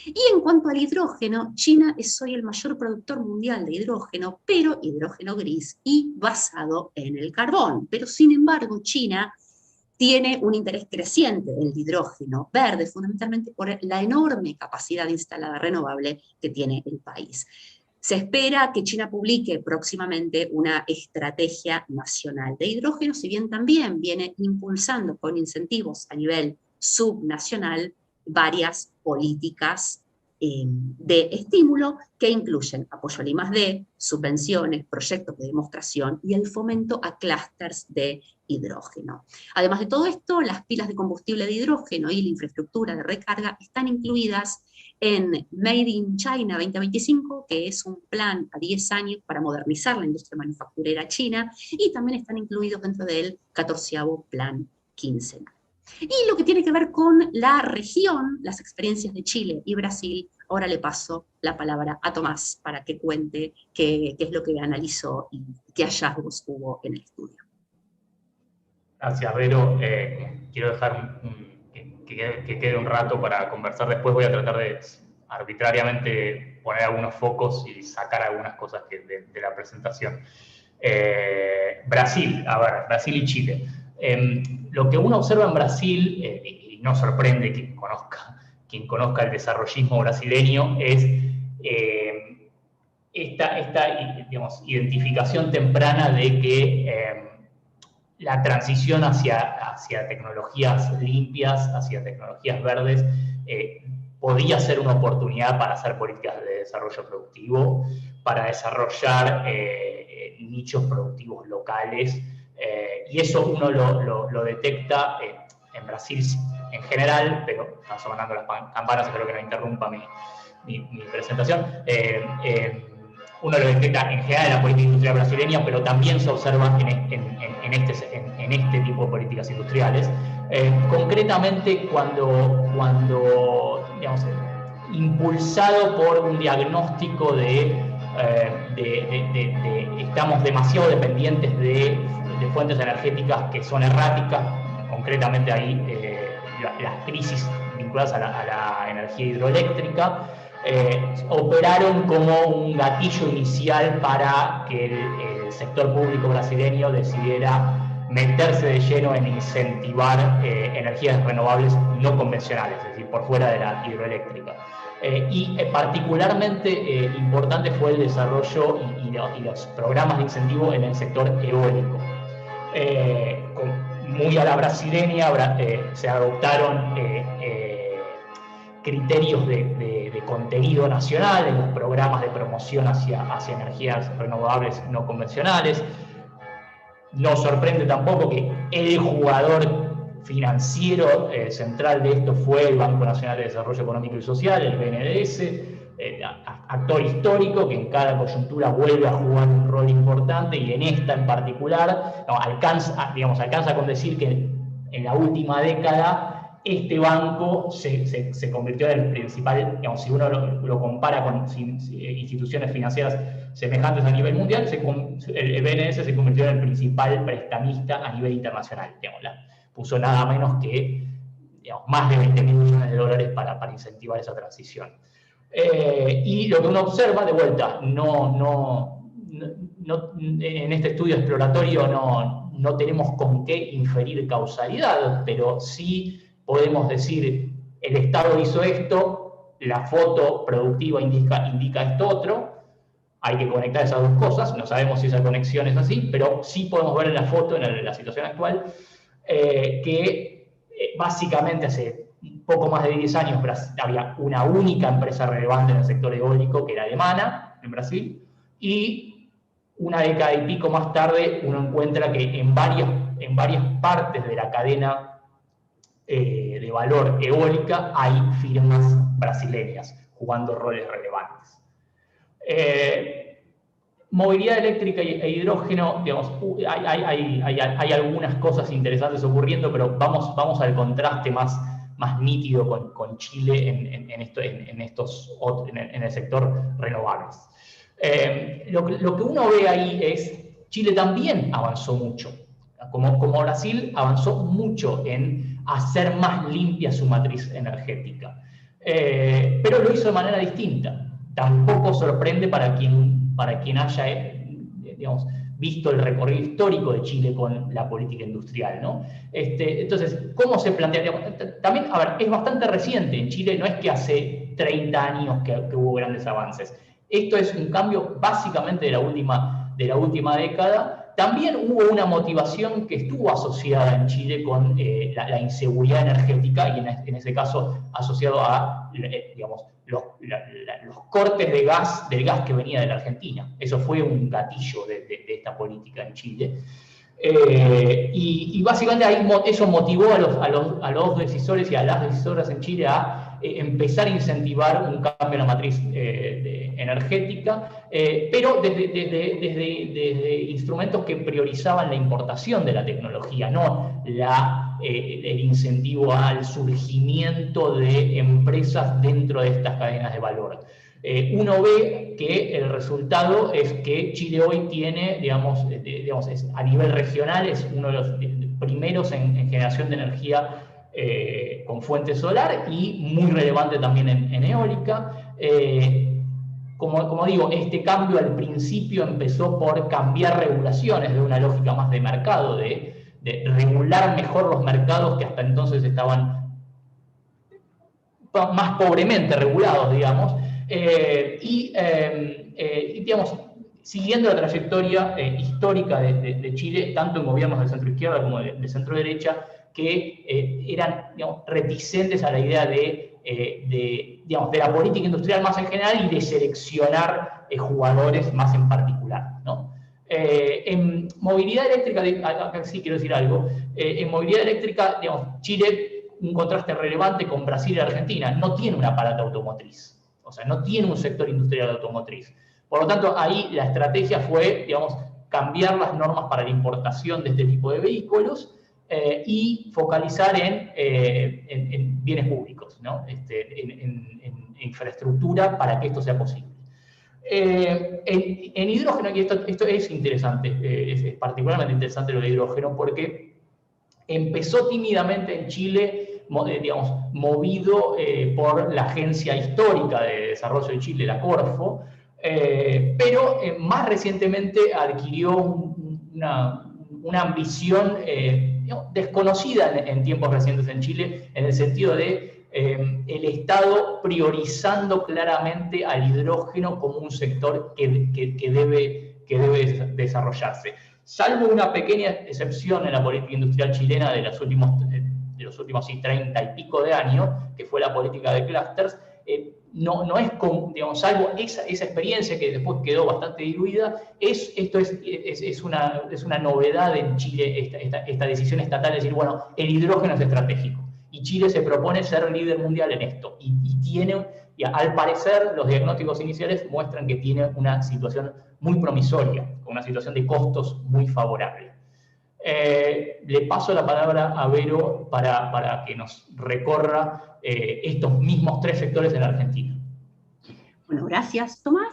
Y en cuanto al hidrógeno, China es hoy el mayor productor mundial de hidrógeno, pero hidrógeno gris y basado en el carbón. Pero sin embargo, China tiene un interés creciente en el hidrógeno verde, fundamentalmente por la enorme capacidad instalada renovable que tiene el país. Se espera que China publique próximamente una estrategia nacional de hidrógeno, si bien también viene impulsando con incentivos a nivel subnacional varias políticas de estímulo que incluyen apoyo al I+D, subvenciones, proyectos de demostración y el fomento a clústeres de hidrógeno. Además de todo esto, las pilas de combustible de hidrógeno y la infraestructura de recarga están incluidas en Made in China 2025, que es un plan a 10 años para modernizar la industria manufacturera china, y también están incluidos dentro del 14º plan quincenal. Y lo que tiene que ver con la región, las experiencias de Chile y Brasil, ahora le paso la palabra a Tomás para que cuente qué es lo que analizó y qué hallazgos hubo en el estudio. Gracias, Vero. Quiero dejar que quede un rato para conversar. Después voy a tratar de arbitrariamente poner algunos focos y sacar algunas cosas de la presentación. Brasil y Chile. Lo que uno observa en Brasil, y no sorprende quien conozca el desarrollismo brasileño, es esta digamos, identificación temprana de que la transición hacia tecnologías limpias, hacia tecnologías verdes, podía ser una oportunidad para hacer políticas de desarrollo productivo, para desarrollar nichos productivos locales, y eso uno lo detecta en Brasil en general, pero están sonando las campanas, espero que no interrumpa mi presentación. Uno lo detecta en general en la política industrial brasileña, pero también se observa en este tipo de políticas industriales. Concretamente, cuando digamos, impulsado por un diagnóstico de estamos demasiado dependientes de fuentes energéticas que son erráticas, concretamente ahí las crisis vinculadas a la energía hidroeléctrica, operaron como un gatillo inicial para que el sector público brasileño decidiera meterse de lleno en incentivar energías renovables no convencionales, es decir, por fuera de la hidroeléctrica. Y particularmente importante fue el desarrollo y los programas de incentivo en el sector eólico, muy a la brasileña, se adoptaron criterios de contenido nacional en los programas de promoción hacia energías renovables no convencionales. No sorprende tampoco que el jugador financiero central de esto fue el Banco Nacional de Desarrollo Económico y Social, el BNDES, actor histórico que en cada coyuntura vuelve a jugar un rol importante, y en esta en particular alcanza con decir que en la última década este banco se convirtió en el principal, digamos, si uno lo compara con instituciones financieras semejantes a nivel mundial, el BNDES se convirtió en el principal prestamista a nivel internacional. Digamos, puso nada menos que, digamos, más de 20.000 millones de dólares para incentivar esa transición. Y lo que uno observa, de vuelta, en este estudio exploratorio no tenemos con qué inferir causalidad, pero sí podemos decir, el Estado hizo esto, la foto productiva indica esto otro, hay que conectar esas dos cosas, no sabemos si esa conexión es así, pero sí podemos ver en la foto, en la situación actual, que básicamente hace poco más de 10 años había una única empresa relevante en el sector eólico, que era alemana, en Brasil, y una década y pico más tarde uno encuentra que en varias partes de la cadena de valor eólica hay firmas brasileñas jugando roles relevantes. Movilidad eléctrica e hidrógeno, digamos, hay algunas cosas interesantes ocurriendo, pero vamos al contraste más nítido con Chile en el sector renovables. Lo que uno ve ahí es, Chile también avanzó mucho, como Brasil avanzó mucho en hacer más limpia su matriz energética, pero lo hizo de manera distinta. Tampoco sorprende para quien haya, digamos, visto el recorrido histórico de Chile con la política industrial, ¿no? Entonces, ¿cómo se plantea? Digamos, también, a ver, es bastante reciente en Chile, no es que hace 30 años que hubo grandes avances. Esto es un cambio básicamente de la última década. También hubo una motivación que estuvo asociada en Chile con la inseguridad energética, y en ese caso asociado a, digamos, los cortes del gas que venía de la Argentina. Eso fue un gatillo de esta política en Chile. Y básicamente ahí eso motivó a los decisores y a las decisoras en Chile a empezar a incentivar un cambio en la matriz energética, pero desde instrumentos que priorizaban la importación de la tecnología, no el incentivo al surgimiento de empresas dentro de estas cadenas de valor. Uno ve que el resultado es que Chile hoy tiene, digamos, a nivel regional, es uno de los primeros en generación de energía con fuente solar, y muy relevante también en eólica. Como digo, este cambio al principio empezó por cambiar regulaciones de una lógica más de mercado, de regular mejor los mercados que hasta entonces estaban más pobremente regulados, digamos, digamos, siguiendo la trayectoria histórica de Chile, tanto en gobiernos de centro izquierda como de centro derecha, que eran, digamos, reticentes a la idea digamos, de la política industrial más en general y de seleccionar jugadores más en particular, ¿no? En movilidad eléctrica, acá sí quiero decir algo, en movilidad eléctrica, digamos, Chile, un contraste relevante con Brasil y Argentina, no tiene un aparato automotriz, o sea, no tiene un sector industrial automotriz. Por lo tanto, ahí la estrategia fue, digamos, cambiar las normas para la importación de este tipo de vehículos y focalizar en bienes públicos, ¿no? En infraestructura para que esto sea posible. En hidrógeno, y esto es interesante, es particularmente interesante lo de hidrógeno, porque empezó tímidamente en Chile, digamos, movido por la Agencia Histórica de Desarrollo de Chile, la Corfo, pero más recientemente adquirió una ambición desconocida en tiempos recientes en Chile, en el sentido de el Estado priorizando claramente al hidrógeno como un sector que debe desarrollarse. Salvo una pequeña excepción en la política industrial chilena de los últimos 30 y pico de años, que fue la política de clústeres, no es como, digamos, salvo esa experiencia que después quedó bastante diluida, esto es una novedad en Chile, esta decisión estatal de decir, bueno, el hidrógeno es estratégico. Y Chile se propone ser líder mundial en esto. Y al parecer, los diagnósticos iniciales muestran que tiene una situación muy promisoria, con una situación de costos muy favorable. Le paso la palabra a Vero para que nos recorra estos mismos 3 sectores en la Argentina. Bueno, gracias, Tomás.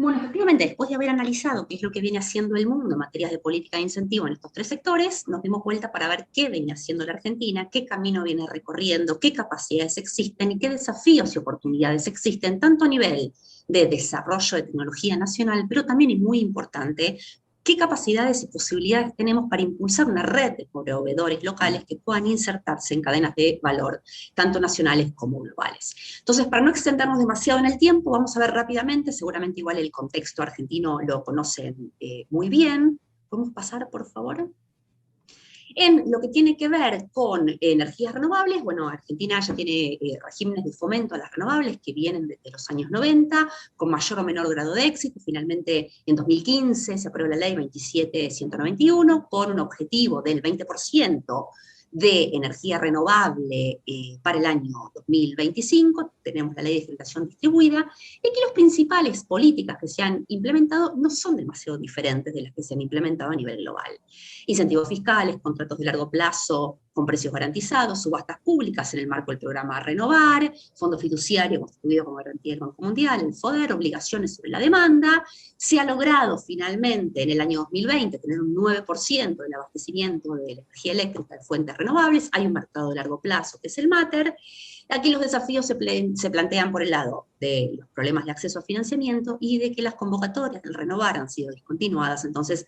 Bueno, efectivamente, después de haber analizado qué es lo que viene haciendo el mundo en materias de política de incentivo en estos 3 sectores, nos dimos vuelta para ver qué viene haciendo la Argentina, qué camino viene recorriendo, qué capacidades existen y qué desafíos y oportunidades existen, tanto a nivel de desarrollo de tecnología nacional, pero también es muy importante qué capacidades y posibilidades tenemos para impulsar una red de proveedores locales que puedan insertarse en cadenas de valor, tanto nacionales como globales. Entonces, para no extendernos demasiado en el tiempo, vamos a ver rápidamente, seguramente igual el contexto argentino lo conocen muy bien. ¿Podemos pasar, por favor? En lo que tiene que ver con energías renovables, bueno, Argentina ya tiene regímenes de fomento a las renovables que vienen desde los años 90, con mayor o menor grado de éxito. Finalmente, en 2015 se aprueba la ley 27191 con un objetivo del 20% de energía renovable para el año 2025, tenemos la ley de generación distribuida, y aquí las principales políticas que se han implementado no son demasiado diferentes de las que se han implementado a nivel global. Incentivos fiscales, contratos de largo plazo con precios garantizados, subastas públicas en el marco del programa Renovar, fondo fiduciario constituido como garantía del Banco Mundial, el FODER, obligaciones sobre la demanda. Se ha logrado finalmente en el año 2020 tener un 9% del abastecimiento de la energía eléctrica de fuentes renovables. Hay un mercado de largo plazo que es el MATER. Aquí los desafíos se plantean por el lado de los problemas de acceso a financiamiento y de que las convocatorias del Renovar han sido discontinuadas. Entonces,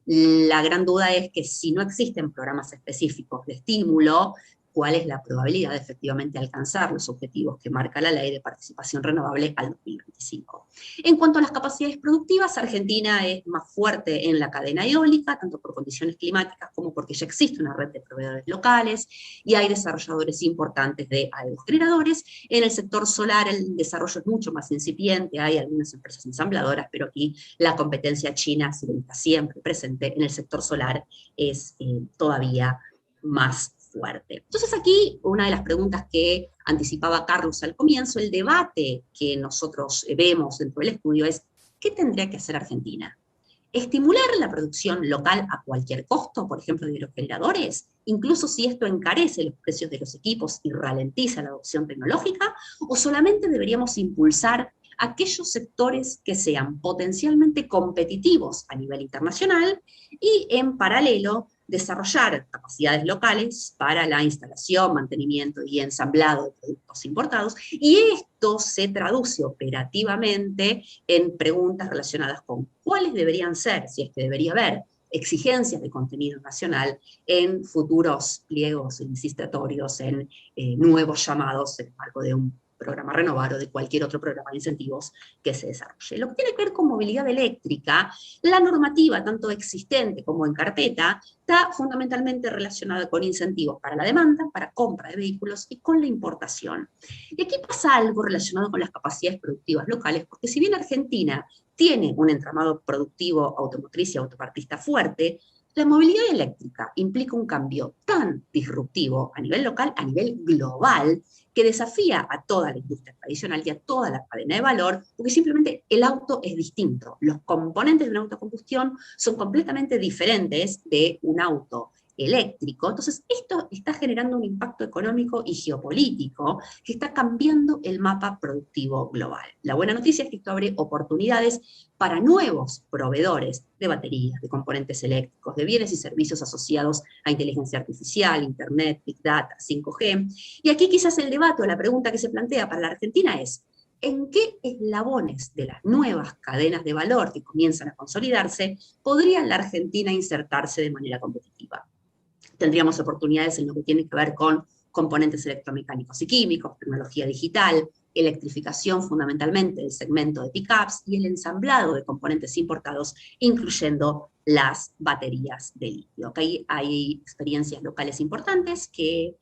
la gran duda es que si no existen programas específicos de estímulo, ¿cuál es la probabilidad de efectivamente alcanzar los objetivos que marca la ley de participación renovable al 2025? En cuanto a las capacidades productivas, Argentina es más fuerte en la cadena eólica, tanto por condiciones climáticas como porque ya existe una red de proveedores locales y hay desarrolladores importantes de aerogeneradores. En el sector solar el desarrollo es mucho más incipiente, hay algunas empresas ensambladoras, pero aquí la competencia china, si bien está siempre presente en el sector solar, es todavía más fuerte. Entonces aquí una de las preguntas que anticipaba Carlos al comienzo, el debate que nosotros vemos dentro del estudio es, ¿qué tendría que hacer Argentina? ¿Estimular la producción local a cualquier costo, por ejemplo, de los generadores, incluso si esto encarece los precios de los equipos y ralentiza la adopción tecnológica? ¿O solamente deberíamos impulsar aquellos sectores que sean potencialmente competitivos a nivel internacional y, en paralelo, desarrollar capacidades locales para la instalación, mantenimiento y ensamblado de productos importados? Y esto se traduce operativamente en preguntas relacionadas con cuáles deberían ser, si es que debería haber, exigencias de contenido nacional en futuros pliegos licitatorios, en nuevos llamados en el marco de un programa Renovar o de cualquier otro programa de incentivos que se desarrolle. Lo que tiene que ver con movilidad eléctrica, la normativa, tanto existente como en carpeta, está fundamentalmente relacionada con incentivos para la demanda, para compra de vehículos y con la importación. Y aquí pasa algo relacionado con las capacidades productivas locales, porque si bien Argentina tiene un entramado productivo automotriz y autopartista fuerte, la movilidad eléctrica implica un cambio tan disruptivo a nivel local, a nivel global, que desafía a toda la industria tradicional y a toda la cadena de valor, porque simplemente el auto es distinto. Los componentes de una autocombustión son completamente diferentes de un auto eléctrico. Entonces, esto está generando un impacto económico y geopolítico que está cambiando el mapa productivo global. La buena noticia es que esto abre oportunidades para nuevos proveedores de baterías, de componentes eléctricos, de bienes y servicios asociados a inteligencia artificial, internet, big data, 5G. Y aquí quizás el debate o la pregunta que se plantea para la Argentina es, ¿en qué eslabones de las nuevas cadenas de valor que comienzan a consolidarse podría la Argentina insertarse de manera competitiva? Tendríamos oportunidades en lo que tiene que ver con componentes electromecánicos y químicos, tecnología digital, electrificación fundamentalmente del segmento de pickups y el ensamblado de componentes importados, incluyendo las baterías de litio. Okay, hay experiencias locales importantes que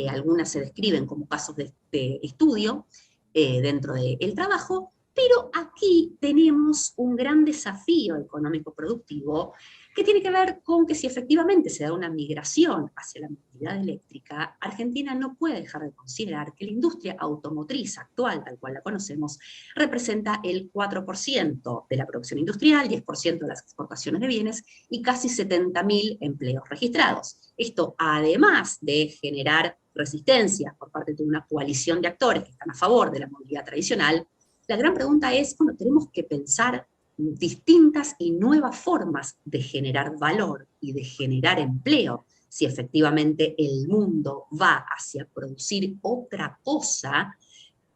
algunas se describen como casos de estudio dentro del trabajo, pero aquí tenemos un gran desafío económico-productivo que tiene que ver con que si efectivamente se da una migración hacia la movilidad eléctrica, Argentina no puede dejar de considerar que la industria automotriz actual, tal cual la conocemos, representa el 4% de la producción industrial, 10% de las exportaciones de bienes y casi 70.000 empleos registrados. Esto, además de generar resistencia por parte de una coalición de actores que están a favor de la movilidad tradicional, la gran pregunta es, bueno, tenemos que pensar distintas y nuevas formas de generar valor y de generar empleo, si efectivamente el mundo va hacia producir otra cosa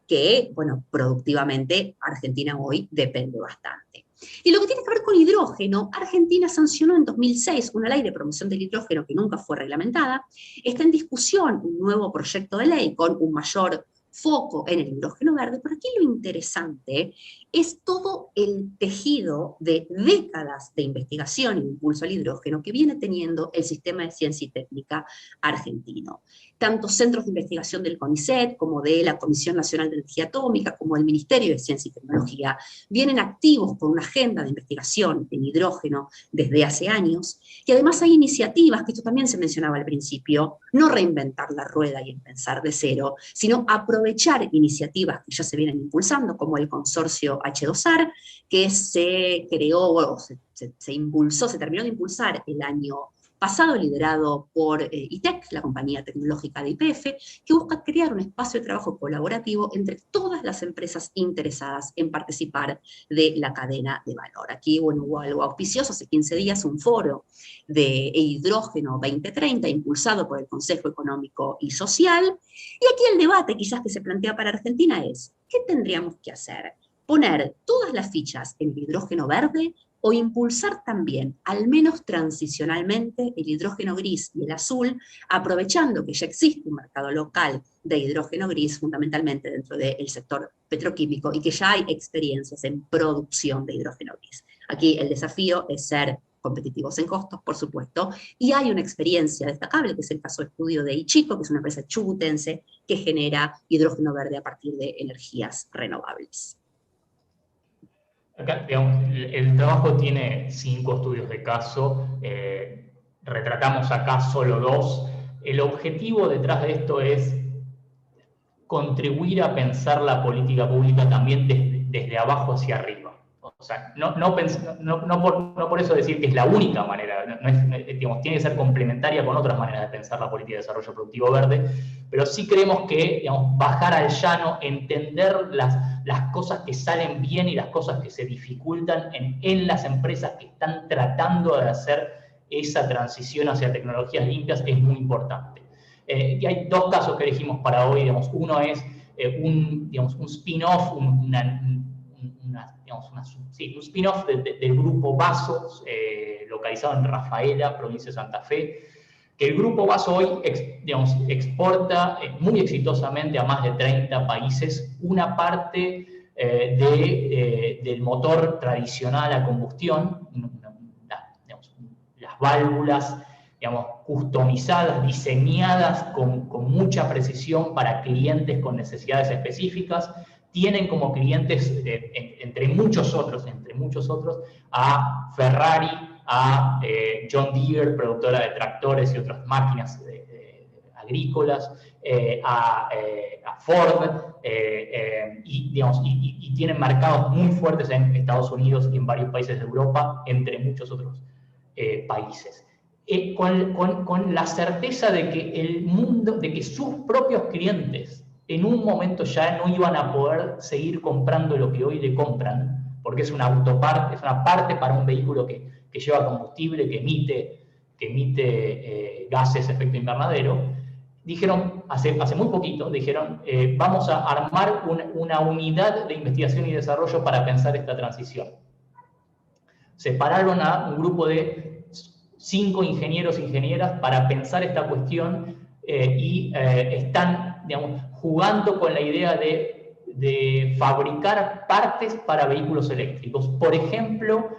que, bueno, productivamente Argentina hoy depende bastante. Y lo que tiene que ver con hidrógeno, Argentina sancionó en 2006 una ley de promoción del hidrógeno que nunca fue reglamentada. Está en discusión un nuevo proyecto de ley con un mayor foco en el hidrógeno verde, pero aquí lo interesante es todo el tejido de décadas de investigación y impulso al hidrógeno que viene teniendo el sistema de ciencia y técnica argentino. Tanto centros de investigación del CONICET, como de la Comisión Nacional de Energía Atómica, como del Ministerio de Ciencia y Tecnología, vienen activos con una agenda de investigación en hidrógeno desde hace años, y además hay iniciativas, que esto también se mencionaba al principio, no reinventar la rueda y empezar de cero, sino aprovechar iniciativas que ya se vienen impulsando, como el consorcio H2AR, que se creó, se impulsó, se terminó de impulsar el año pasado, liderado por ITEC, la compañía tecnológica de YPF, que busca crear un espacio de trabajo colaborativo entre todas las empresas interesadas en participar de la cadena de valor. Aquí, bueno, hubo algo auspicioso, hace 15 días, un foro de hidrógeno 2030, impulsado por el Consejo Económico y Social, y aquí el debate quizás que se plantea para Argentina es, ¿qué tendríamos que hacer? ¿Poner todas las fichas en el hidrógeno verde o impulsar también, al menos transicionalmente, el hidrógeno gris y el azul, aprovechando que ya existe un mercado local de hidrógeno gris, fundamentalmente dentro del sector petroquímico, y que ya hay experiencias en producción de hidrógeno gris? Aquí el desafío es ser competitivos en costos, por supuesto, y hay una experiencia destacable, que es el caso de estudio de Ichico, que es una empresa chubutense que genera hidrógeno verde a partir de energías renovables. Acá, digamos, el trabajo tiene 5 estudios de caso, retratamos acá solo 2. El objetivo detrás de esto es contribuir a pensar la política pública también desde abajo hacia arriba. O sea, no por eso decir que es la única manera, digamos, tiene que ser complementaria con otras maneras de pensar la política de desarrollo productivo verde, pero sí creemos que, digamos, bajar al llano, entender las cosas que salen bien y las cosas que se dificultan en las empresas que están tratando de hacer esa transición hacia tecnologías limpias es muy importante. Y hay 2 casos que elegimos para hoy, digamos. Uno es un spin-off, un spin-off del grupo Vaso, localizado en Rafaela, provincia de Santa Fe, que el grupo Vaso hoy exporta muy exitosamente a más de 30 países una parte del motor tradicional a combustión, las válvulas, digamos, customizadas, diseñadas con mucha precisión para clientes con necesidades específicas. Tienen como clientes, entre muchos otros, a Ferrari, a John Deere, productora de tractores y otras máquinas agrícolas, a Ford, y tienen mercados muy fuertes en Estados Unidos y en varios países de Europa, entre muchos otros países. Con la certeza de que sus propios clientes en un momento ya no iban a poder seguir comprando lo que hoy le compran, porque es una autoparte, es una parte para un vehículo que lleva combustible, que emite gases de efecto invernadero. Dijeron, hace muy poquito, vamos a armar una unidad de investigación y desarrollo para pensar esta transición. Separaron a un grupo de 5 ingenieros e ingenieras para pensar esta cuestión y están, digamos, jugando con la idea de de fabricar partes para vehículos eléctricos. Por ejemplo,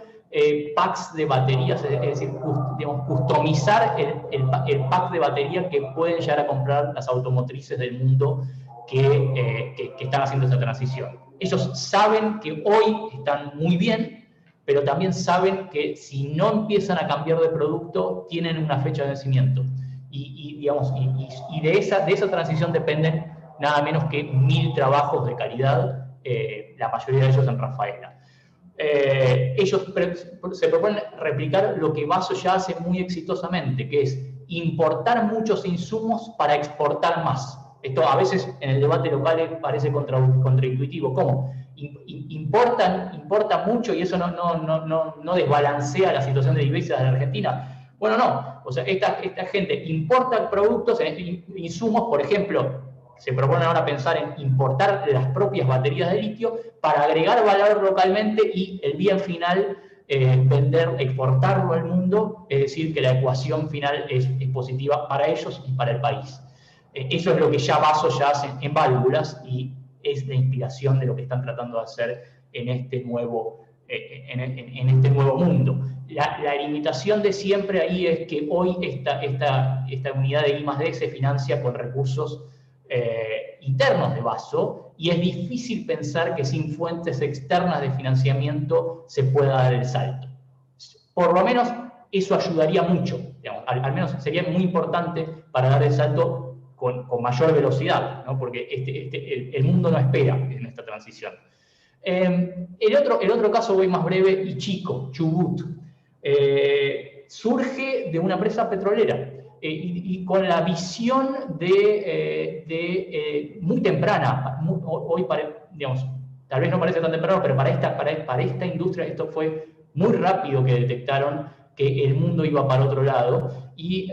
packs de baterías, es decir, digamos, customizar el pack de batería que pueden llegar a comprar las automotrices del mundo que están haciendo esta transición. Ellos saben que hoy están muy bien, pero también saben que si no empiezan a cambiar de producto, tienen una fecha de vencimiento. Digamos, de esa transición dependen nada menos que 1000 trabajos de calidad, la mayoría de ellos en Rafaela. Ellos se proponen replicar lo que Vaso ya hace muy exitosamente, que es importar muchos insumos para exportar más. Esto a veces en el debate local parece contraintuitivo. ¿Cómo? ¿Importa mucho y eso no desbalancea la situación de divisas de la Argentina? Bueno, no. O sea, esta gente importa productos, insumos, por ejemplo, se propone ahora pensar en importar las propias baterías de litio para agregar valor localmente y el bien final exportarlo al mundo, es decir, que la ecuación final es positiva para ellos y para el país. Eso es lo que ya Vaso ya hace en válvulas y es la inspiración de lo que están tratando de hacer en este nuevo mundo. La limitación de siempre ahí es que hoy esta unidad de I+D se financia con recursos internos de Vaso y es difícil pensar que sin fuentes externas de financiamiento se pueda dar el salto. Por lo menos eso ayudaría mucho, digamos, al menos sería muy importante para dar el salto con mayor velocidad, ¿no? Porque el mundo no espera en esta transición. El otro caso voy más breve y chico, Chubut. Surge de una empresa petrolera y con la visión muy temprana, hoy digamos, tal vez no parece tan temprano, pero para esta industria esto fue muy rápido que detectaron que el mundo iba para otro lado y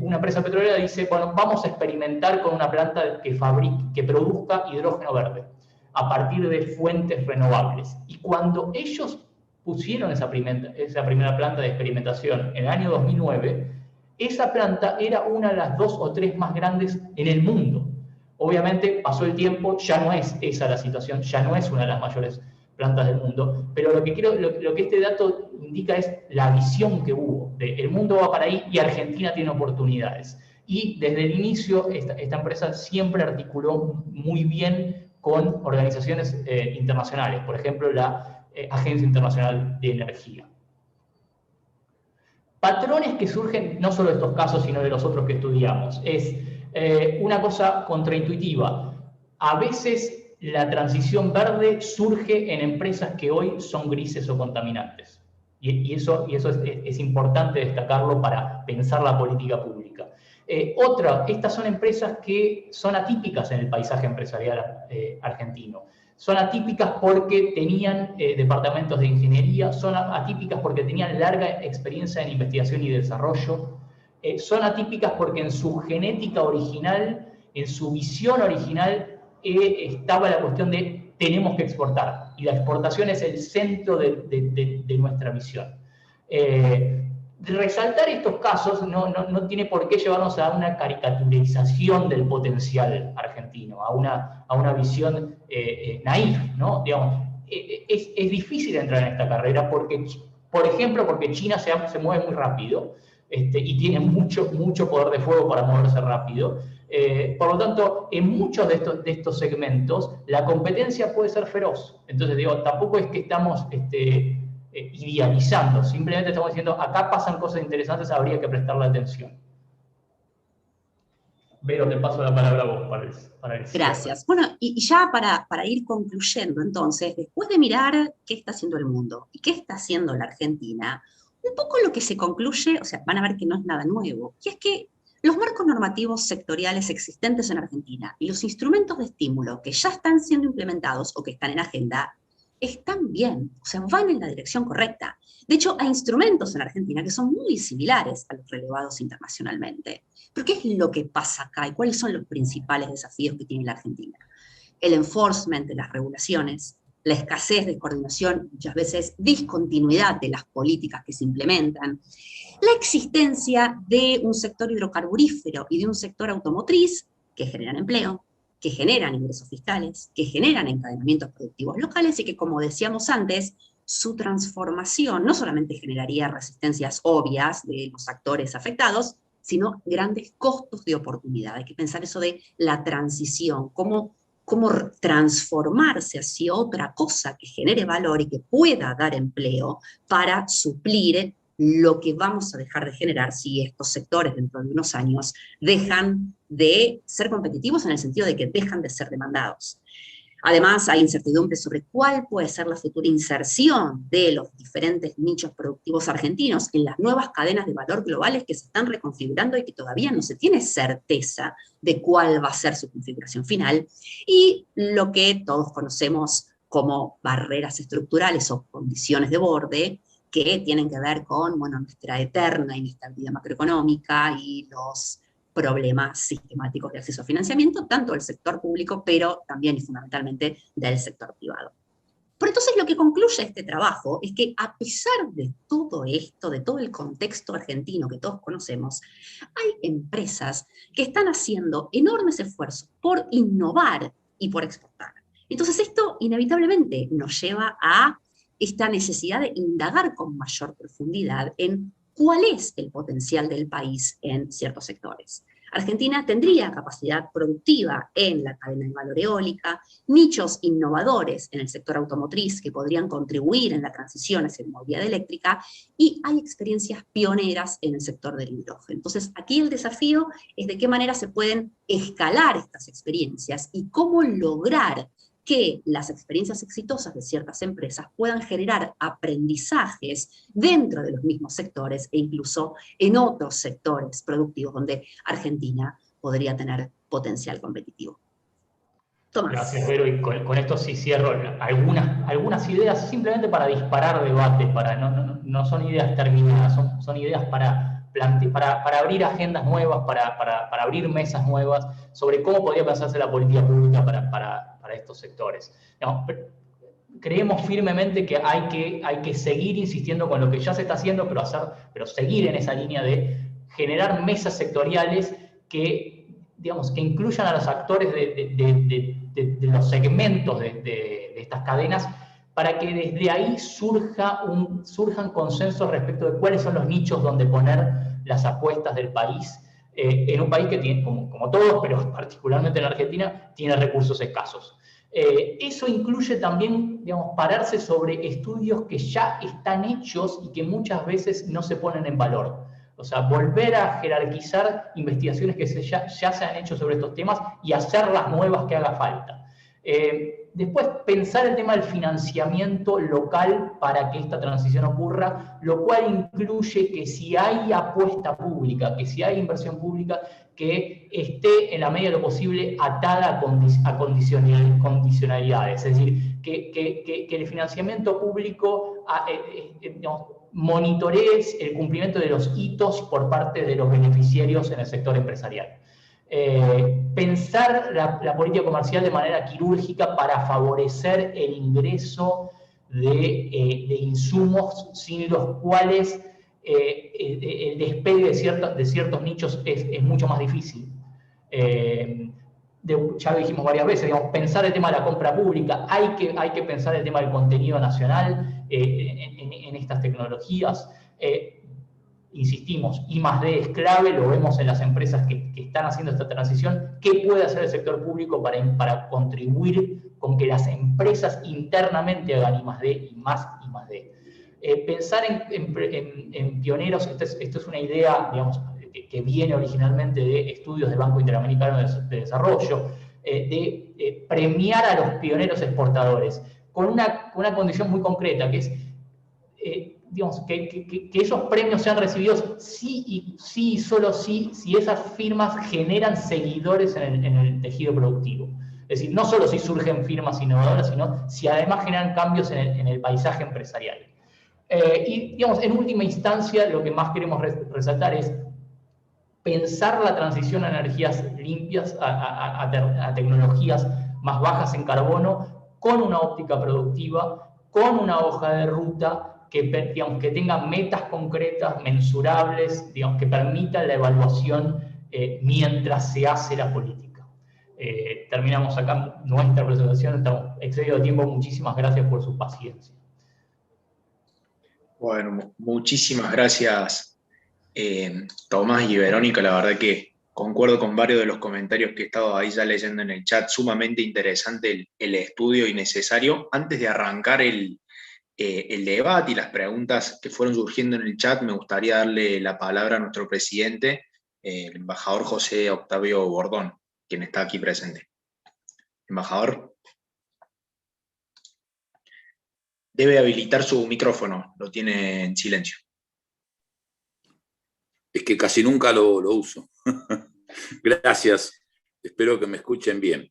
una empresa petrolera dice, bueno, vamos a experimentar con una planta que produzca hidrógeno verde a partir de fuentes renovables. Y cuando ellos pusieron esa primera planta de experimentación en el año 2009, esa planta era una de las 2 o 3 más grandes en el mundo. Obviamente pasó el tiempo, ya no es esa la situación, ya no es una de las mayores plantas del mundo, pero lo que este dato indica es la visión que hubo, el mundo va para ahí y Argentina tiene oportunidades. Y desde el inicio esta empresa siempre articuló muy bien con organizaciones internacionales, por ejemplo la Agencia Internacional de Energía. Patrones que surgen no solo de estos casos, sino de los otros que estudiamos. Es una cosa contraintuitiva. A veces la transición verde surge en empresas que hoy son grises o contaminantes. Y eso es importante destacarlo para pensar la política pública. Estas son empresas que son atípicas en el paisaje empresarial argentino. Son atípicas porque tenían departamentos de ingeniería, son atípicas porque tenían larga experiencia en investigación y desarrollo, son atípicas porque en su genética original, en su visión original, estaba la cuestión de tenemos que exportar, y la exportación es el centro de nuestra visión. Resaltar estos casos no tiene por qué llevarnos a una caricaturización del potencial argentino, a una visión naif, ¿no? Digamos, es difícil entrar en esta carrera porque, por ejemplo, porque China se mueve muy rápido y tiene mucho poder de fuego para moverse rápido. Por lo tanto, en muchos de estos segmentos, la competencia puede ser feroz. Entonces, tampoco es que estamos idealizando, simplemente estamos diciendo, acá pasan cosas interesantes, habría que prestarle atención. Vero, te paso la palabra a vos para el cierre. Gracias. Bueno, y ya para ir concluyendo, entonces, después de mirar qué está haciendo el mundo y qué está haciendo la Argentina, un poco lo que se concluye, o sea, van a ver que no es nada nuevo, y es que los marcos normativos sectoriales existentes en Argentina y los instrumentos de estímulo que ya están siendo implementados o que están en agenda, están bien, o sea, van en la dirección correcta. De hecho, hay instrumentos en Argentina que son muy similares a los relevados internacionalmente. Pero ¿qué es lo que pasa acá y cuáles son los principales desafíos que tiene la Argentina? El enforcement de las regulaciones, la escasez de coordinación, muchas veces discontinuidad de las políticas que se implementan, la existencia de un sector hidrocarburífero y de un sector automotriz que generan empleo, que generan ingresos fiscales, que generan encadenamientos productivos locales y que, como decíamos antes, su transformación no solamente generaría resistencias obvias de los actores afectados, sino grandes costos de oportunidad. Hay que pensar eso de la transición, cómo transformarse hacia otra cosa que genere valor y que pueda dar empleo para suplir lo que vamos a dejar de generar si estos sectores dentro de unos años dejan de ser competitivos en el sentido de que dejan de ser demandados. Además, hay incertidumbre sobre cuál puede ser la futura inserción de los diferentes nichos productivos argentinos en las nuevas cadenas de valor globales que se están reconfigurando y que todavía no se tiene certeza de cuál va a ser su configuración final, y lo que todos conocemos como barreras estructurales o condiciones de borde, que tienen que ver con, bueno, nuestra eterna inestabilidad macroeconómica y los problemas sistemáticos de acceso a financiamiento, tanto del sector público, pero también y fundamentalmente del sector privado. Pero entonces lo que concluye este trabajo es que a pesar de todo esto, de todo el contexto argentino que todos conocemos, hay empresas que están haciendo enormes esfuerzos por innovar y por exportar. Entonces esto inevitablemente nos lleva a esta necesidad de indagar con mayor profundidad en cuál es el potencial del país en ciertos sectores. Argentina tendría capacidad productiva en la cadena de valor eólica, nichos innovadores en el sector automotriz que podrían contribuir en la transición hacia la movilidad eléctrica, y hay experiencias pioneras en el sector del hidrógeno. Entonces, aquí el desafío es de qué manera se pueden escalar estas experiencias y cómo lograr que las experiencias exitosas de ciertas empresas puedan generar aprendizajes dentro de los mismos sectores e incluso en otros sectores productivos donde Argentina podría tener potencial competitivo. Tomás. Gracias, Vero, y con esto sí cierro algunas ideas simplemente para disparar debate, no son ideas terminadas, son ideas para abrir agendas nuevas, para abrir mesas nuevas sobre cómo podría pensarse la política pública para estos sectores. No, creemos firmemente que hay que seguir insistiendo con lo que ya se está haciendo, pero seguir en esa línea de generar mesas sectoriales que incluyan a los actores de los segmentos de estas cadenas, para que desde ahí surjan consensos respecto de cuáles son los nichos donde poner las apuestas del país, en un país que tiene, como todos, pero particularmente en Argentina, tiene recursos escasos. Eso incluye también, pararse sobre estudios que ya están hechos y que muchas veces no se ponen en valor. O sea, volver a jerarquizar investigaciones que ya se han hecho sobre estos temas y hacer las nuevas que haga falta. Después, pensar el tema del financiamiento local para que esta transición ocurra, lo cual incluye que si hay apuesta pública, que si hay inversión pública, que esté en la medida de lo posible atada a condicionalidades. Es decir, que el financiamiento público monitoree el cumplimiento de los hitos por parte de los beneficiarios en el sector empresarial. Pensar la política comercial de manera quirúrgica para favorecer el ingreso de insumos sin los cuales el despegue de ciertos nichos es mucho más difícil. Ya lo dijimos varias veces, pensar el tema de la compra pública, hay que pensar el tema del contenido nacional en estas tecnologías. Insistimos, I+D es clave, lo vemos en las empresas que están haciendo esta transición. ¿Qué puede hacer el sector público para contribuir con que las empresas internamente hagan I+D y más I+D? Pensar en pioneros, esto es una idea, que viene originalmente de estudios del Banco Interamericano de Desarrollo, de premiar a los pioneros exportadores, con una condición muy concreta, que es que esos premios sean recibidos sí y solo si esas firmas generan seguidores en el tejido productivo. Es decir, no solo si surgen firmas innovadoras, sino si además generan cambios en el paisaje empresarial. Y en última instancia, lo que más queremos resaltar es pensar la transición a energías limpias, a tecnologías más bajas en carbono, con una óptica productiva, con una hoja de ruta que tenga metas concretas, mensurables, que permitan la evaluación mientras se hace la política. terminamos acá nuestra presentación, estamos excedidos de tiempo. Muchísimas gracias por su paciencia. Bueno, muchísimas gracias, Tomás y Verónica. La verdad que concuerdo con varios de los comentarios que he estado ahí ya leyendo en el chat. Sumamente interesante el estudio y necesario. Antes de arrancar el debate y las preguntas que fueron surgiendo en el chat, me gustaría darle la palabra a nuestro presidente, el embajador José Octavio Bordón, quien está aquí presente. Embajador. Debe habilitar su micrófono, lo tiene en silencio. Es que casi nunca lo uso. Gracias, espero que me escuchen bien.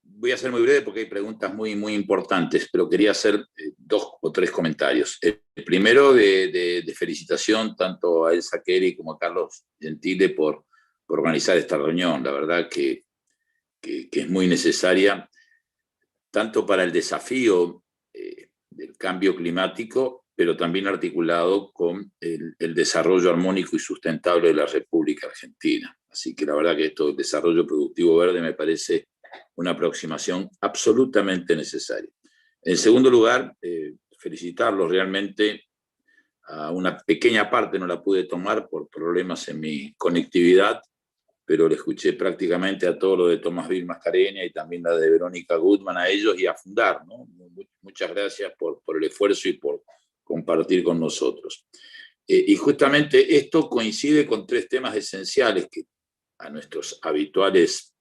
Voy a ser muy breve porque hay preguntas muy importantes, pero quería hacer 2 o 3 comentarios. El primero de felicitación tanto a Elsa Kelly como a Carlos Gentile por organizar esta reunión. La verdad que es muy necesaria, tanto para el desafío del cambio climático, pero también articulado con el desarrollo armónico y sustentable de la República Argentina. Así que la verdad que esto del desarrollo productivo verde me parece una aproximación absolutamente necesaria. En segundo lugar, felicitarlos realmente. A una pequeña parte no la pude tomar por problemas en mi conectividad, pero le escuché prácticamente a todo lo de Tomás Vil Mascareña y también la de Verónica Gutmann, a ellos y a Fundar, ¿no? Muchas gracias por el esfuerzo y por compartir con nosotros. Y justamente esto coincide con 3 temas esenciales que a nuestros habituales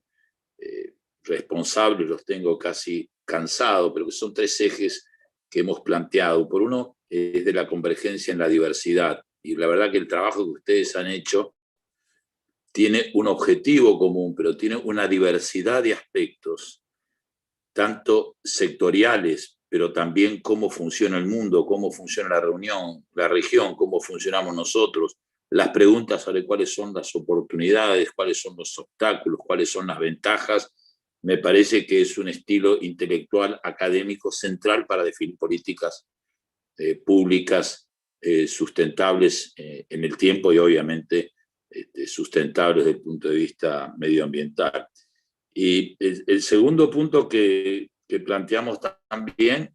responsables los tengo casi cansados, pero que son 3 ejes que hemos planteado. Por uno, es de la convergencia en la diversidad, y la verdad que el trabajo que ustedes han hecho tiene un objetivo común, pero tiene una diversidad de aspectos, tanto sectoriales, pero también cómo funciona el mundo, cómo funciona la región, cómo funcionamos nosotros, las preguntas sobre cuáles son las oportunidades, cuáles son los obstáculos, cuáles son las ventajas. Me parece que es un estilo intelectual, académico, central para definir políticas públicas sustentables en el tiempo y obviamente sustentables desde el punto de vista medioambiental. Y el segundo punto que planteamos también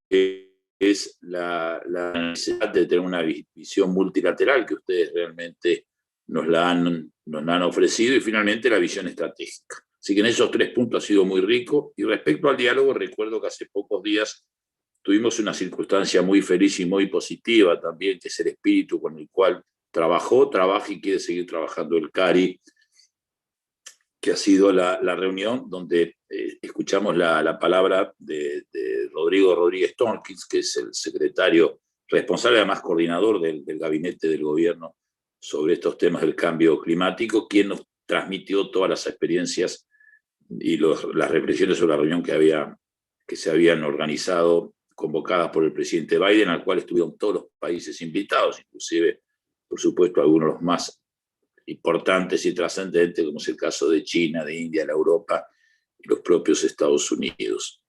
es la necesidad de tener una visión multilateral que ustedes realmente nos la han ofrecido, y finalmente la visión estratégica. Así que en esos 3 puntos ha sido muy rico. Y respecto al diálogo, recuerdo que hace pocos días tuvimos una circunstancia muy feliz y muy positiva también, que es el espíritu con el cual trabaja y quiere seguir trabajando el CARI, que ha sido la reunión donde escuchamos la palabra de Rodrigo Rodríguez Tompkins, que es el secretario responsable, además coordinador del gabinete del gobierno sobre estos temas del cambio climático, quien nos transmitió todas las experiencias y las reflexiones sobre la reunión que se habían organizado, convocadas por el presidente Biden, al cual estuvieron todos los países invitados, inclusive, por supuesto, algunos de los más importantes y trascendentes, como es el caso de China, de India, de Europa y los propios Estados Unidos.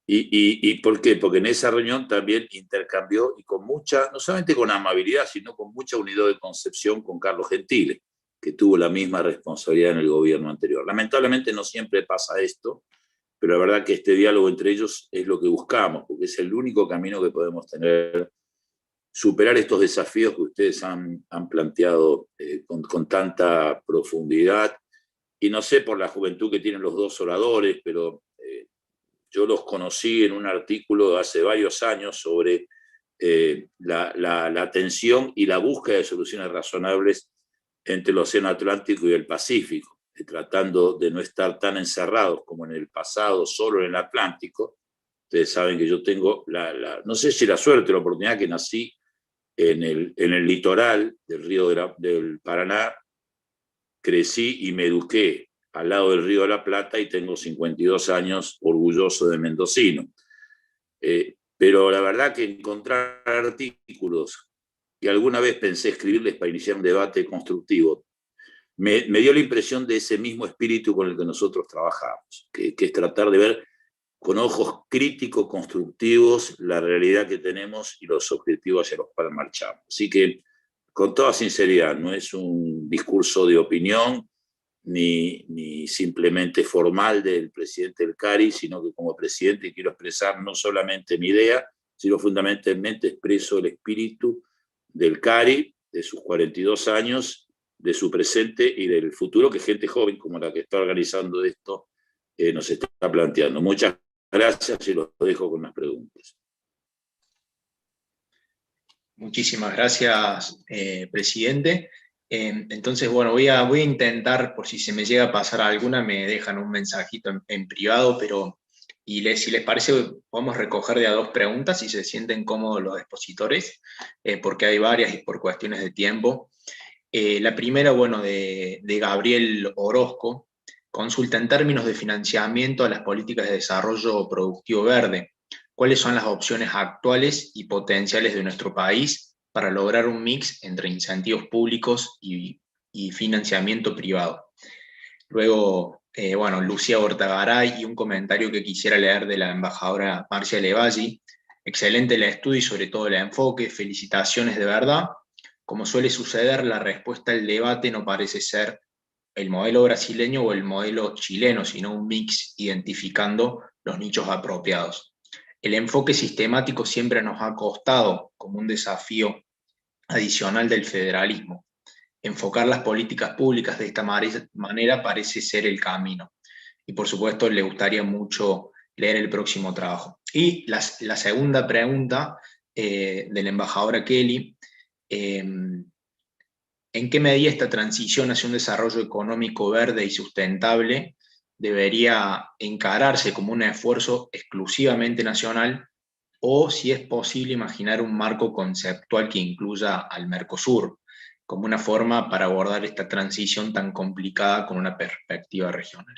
¿Y por qué? Porque en esa reunión también intercambió, y con mucha, no solamente con amabilidad, sino con mucha unidad de concepción, con Carlos Gentile, que tuvo la misma responsabilidad en el gobierno anterior. Lamentablemente no siempre pasa esto, pero la verdad que este diálogo entre ellos es lo que buscamos, porque es el único camino que podemos tener, superar estos desafíos que ustedes han planteado con tanta profundidad. Y no sé por la juventud que tienen los 2 oradores, pero yo los conocí en un artículo hace varios años sobre la tensión y la búsqueda de soluciones razonables entre el Océano Atlántico y el Pacífico, tratando de no estar tan encerrados como en el pasado solo en el Atlántico. Ustedes saben que yo tengo, no sé si la suerte o la oportunidad, que nací en el litoral del río del Paraná, crecí y me eduqué al lado del río de la Plata y tengo 52 años, orgulloso de mendocino. Pero la verdad que encontrar artículos que alguna vez pensé escribirles para iniciar un debate constructivo, me dio la impresión de ese mismo espíritu con el que nosotros trabajamos, que es tratar de ver con ojos críticos, constructivos, la realidad que tenemos y los objetivos hacia los cuales marchamos. Así que, con toda sinceridad, no es un discurso de opinión, ni simplemente formal del presidente del CARI, sino que como presidente quiero expresar no solamente mi idea, sino fundamentalmente expreso el espíritu del CARI, de sus 42 años, de su presente y del futuro que gente joven como la que está organizando esto nos está planteando. Muchas gracias y los dejo con las preguntas. Muchísimas gracias, presidente. Entonces, bueno, voy a intentar, por si se me llega a pasar alguna, me dejan un mensajito en privado, pero si les parece, podemos recoger de a 2 preguntas, si se sienten cómodos los expositores, porque hay varias y por cuestiones de tiempo. La primera, bueno, de Gabriel Orozco, consulta en términos de financiamiento a las políticas de desarrollo productivo verde. ¿Cuáles son las opciones actuales y potenciales de nuestro país para lograr un mix entre incentivos públicos y financiamiento privado? Luego, bueno, Lucía Bortagaray, y un comentario que quisiera leer de la embajadora Marcia Levalli. Excelente el estudio y sobre todo el enfoque, felicitaciones de verdad. Como suele suceder, la respuesta al debate no parece ser el modelo brasileño o el modelo chileno, sino un mix identificando los nichos apropiados. El enfoque sistemático siempre nos ha costado como un desafío adicional del federalismo. Enfocar las políticas públicas de esta manera parece ser el camino. Y por supuesto le gustaría mucho leer el próximo trabajo. Y la segunda pregunta de la embajadora Kelly, ¿en qué medida esta transición hacia un desarrollo económico verde y sustentable debería encararse como un esfuerzo exclusivamente nacional, o si es posible imaginar un marco conceptual que incluya al Mercosur como una forma para abordar esta transición tan complicada con una perspectiva regional?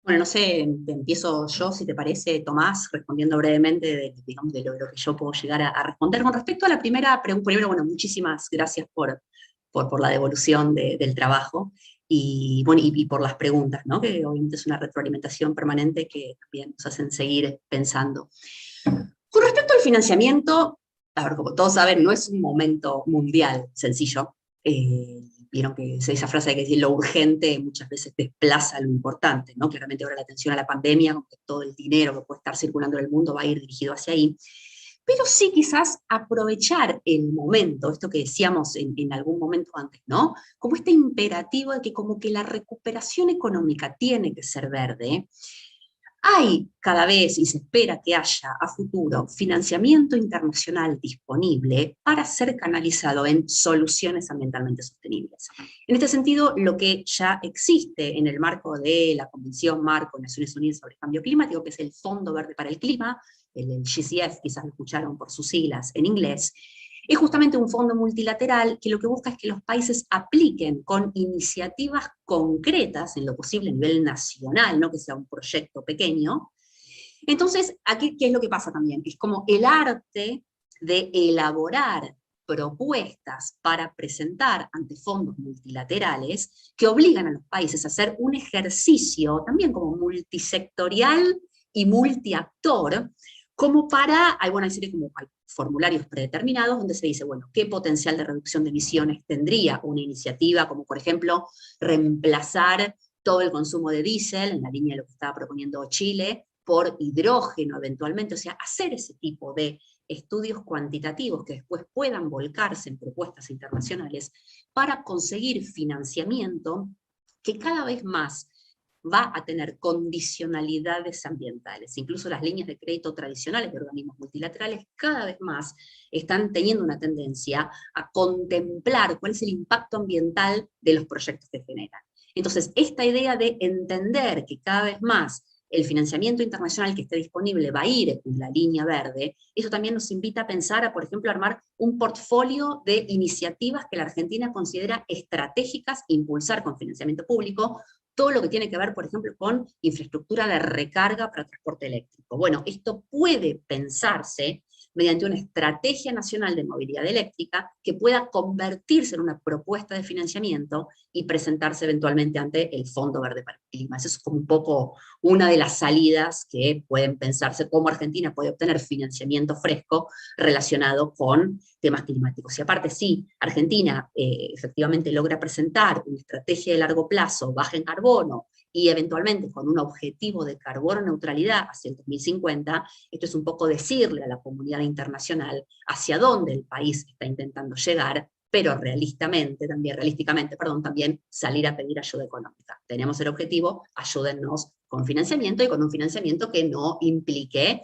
Bueno, no sé, empiezo yo, si te parece, Tomás, respondiendo brevemente digamos, de lo que yo puedo llegar a responder. Con respecto a la primera pregunta, primero, bueno, muchísimas gracias por la devolución del trabajo y, bueno, y por las preguntas, ¿no? Que obviamente es una retroalimentación permanente que también nos hacen seguir pensando. Con respecto al financiamiento, a ver, como todos saben, no es un momento mundial sencillo. Vieron que esa frase de que lo urgente muchas veces desplaza lo importante, ¿no? Claramente ahora la atención a la pandemia, aunque todo el dinero que puede estar circulando en el mundo va a ir dirigido hacia ahí, pero sí quizás aprovechar el momento, esto que decíamos en algún momento antes, ¿no? Como este imperativo de que como que la recuperación económica tiene que ser verde. Hay cada vez, y se espera que haya a futuro, financiamiento internacional disponible para ser canalizado en soluciones ambientalmente sostenibles. En este sentido, lo que ya existe en el marco de la Convención Marco de Naciones Unidas sobre el Cambio Climático, que es el Fondo Verde para el Clima, el GCF, quizás lo escucharon por sus siglas en inglés, es justamente un fondo multilateral que lo que busca es que los países apliquen con iniciativas concretas, en lo posible a nivel nacional, no que sea un proyecto pequeño. Entonces, aquí, ¿qué es lo que pasa también? Es como el arte de elaborar propuestas para presentar ante fondos multilaterales que obligan a los países a hacer un ejercicio también como multisectorial y multiactor, como para, hay formularios predeterminados donde se dice, bueno, qué potencial de reducción de emisiones tendría una iniciativa, como por ejemplo, reemplazar todo el consumo de diésel, en la línea de lo que estaba proponiendo Chile, por hidrógeno eventualmente, o sea, hacer ese tipo de estudios cuantitativos que después puedan volcarse en propuestas internacionales para conseguir financiamiento que cada vez más va a tener condicionalidades ambientales. Incluso las líneas de crédito tradicionales de organismos multilaterales cada vez más están teniendo una tendencia a contemplar cuál es el impacto ambiental de los proyectos que generan. Entonces, esta idea de entender que cada vez más el financiamiento internacional que esté disponible va a ir en la línea verde, eso también nos invita a pensar, por ejemplo, armar un portfolio de iniciativas que la Argentina considera estratégicas, impulsar con financiamiento público, todo lo que tiene que ver, por ejemplo, con infraestructura de recarga para transporte eléctrico. Bueno, esto puede pensarse mediante una estrategia nacional de movilidad eléctrica que pueda convertirse en una propuesta de financiamiento y presentarse eventualmente ante el Fondo Verde para el Clima. Eso es como un poco una de las salidas que pueden pensarse cómo Argentina puede obtener financiamiento fresco relacionado con temas climáticos. Y aparte, sí, Argentina efectivamente logra presentar una estrategia de largo plazo baja en carbono y eventualmente con un objetivo de carbono neutralidad hacia el 2050, esto es un poco decirle a la comunidad internacional hacia dónde el país está intentando llegar, pero realísticamente también salir a pedir ayuda económica. Tenemos el objetivo, ayúdennos con financiamiento, y con un financiamiento que no implique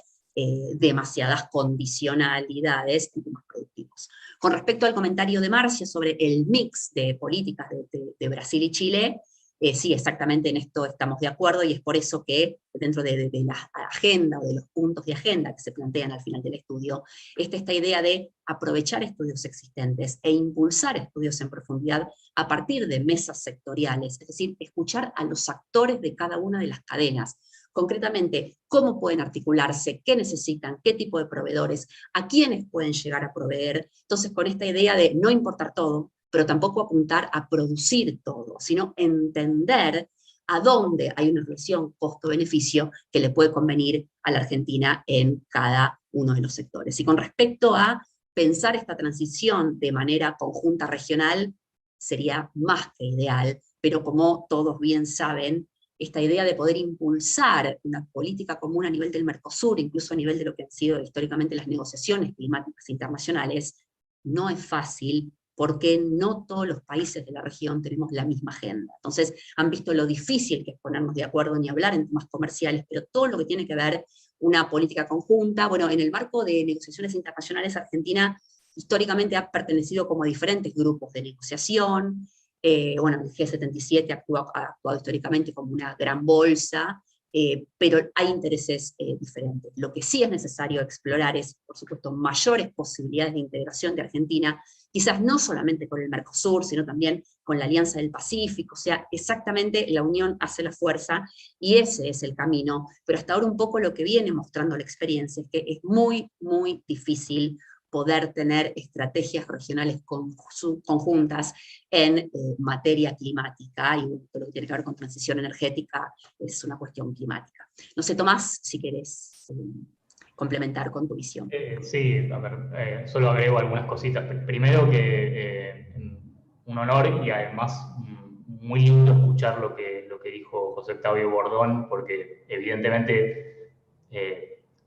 demasiadas condicionalidades en temas productivos. Con respecto al comentario de Marcia sobre el mix de políticas de Brasil y Chile, sí, exactamente en esto estamos de acuerdo, y es por eso que dentro de la agenda o de los puntos de agenda que se plantean al final del estudio, esta idea de aprovechar estudios existentes e impulsar estudios en profundidad a partir de mesas sectoriales, es decir, escuchar a los actores de cada una de las cadenas, concretamente cómo pueden articularse, qué necesitan, qué tipo de proveedores, a quiénes pueden llegar a proveer. Entonces, con esta idea de no importar todo, pero tampoco apuntar a producir todo, sino entender a dónde hay una relación costo-beneficio que le puede convenir a la Argentina en cada uno de los sectores. Y con respecto a pensar esta transición de manera conjunta regional, sería más que ideal, pero como todos bien saben, esta idea de poder impulsar una política común a nivel del Mercosur, incluso a nivel de lo que han sido históricamente las negociaciones climáticas internacionales, no es fácil, porque no todos los países de la región tenemos la misma agenda. Entonces, han visto lo difícil que es ponernos de acuerdo ni hablar en temas comerciales, pero todo lo que tiene que ver una política conjunta. Bueno, en el marco de negociaciones internacionales, Argentina históricamente ha pertenecido como a diferentes grupos de negociación. Bueno, el G77 ha actuado históricamente como una gran bolsa, pero hay intereses diferentes. Lo que sí es necesario explorar es, por supuesto, mayores posibilidades de integración de Argentina, quizás no solamente con el Mercosur, sino también con la Alianza del Pacífico. O sea, exactamente la unión hace la fuerza, y ese es el camino, pero hasta ahora un poco lo que viene mostrando la experiencia es que es muy, muy difícil poder tener estrategias regionales conjuntas en materia climática, y todo lo que tiene que ver con transición energética es una cuestión climática. No sé, Tomás, si querés complementar con tu visión. Sí, a ver, solo agrego algunas cositas. Primero que un honor y además muy lindo escuchar lo que dijo José Octavio Bordón, porque evidentemente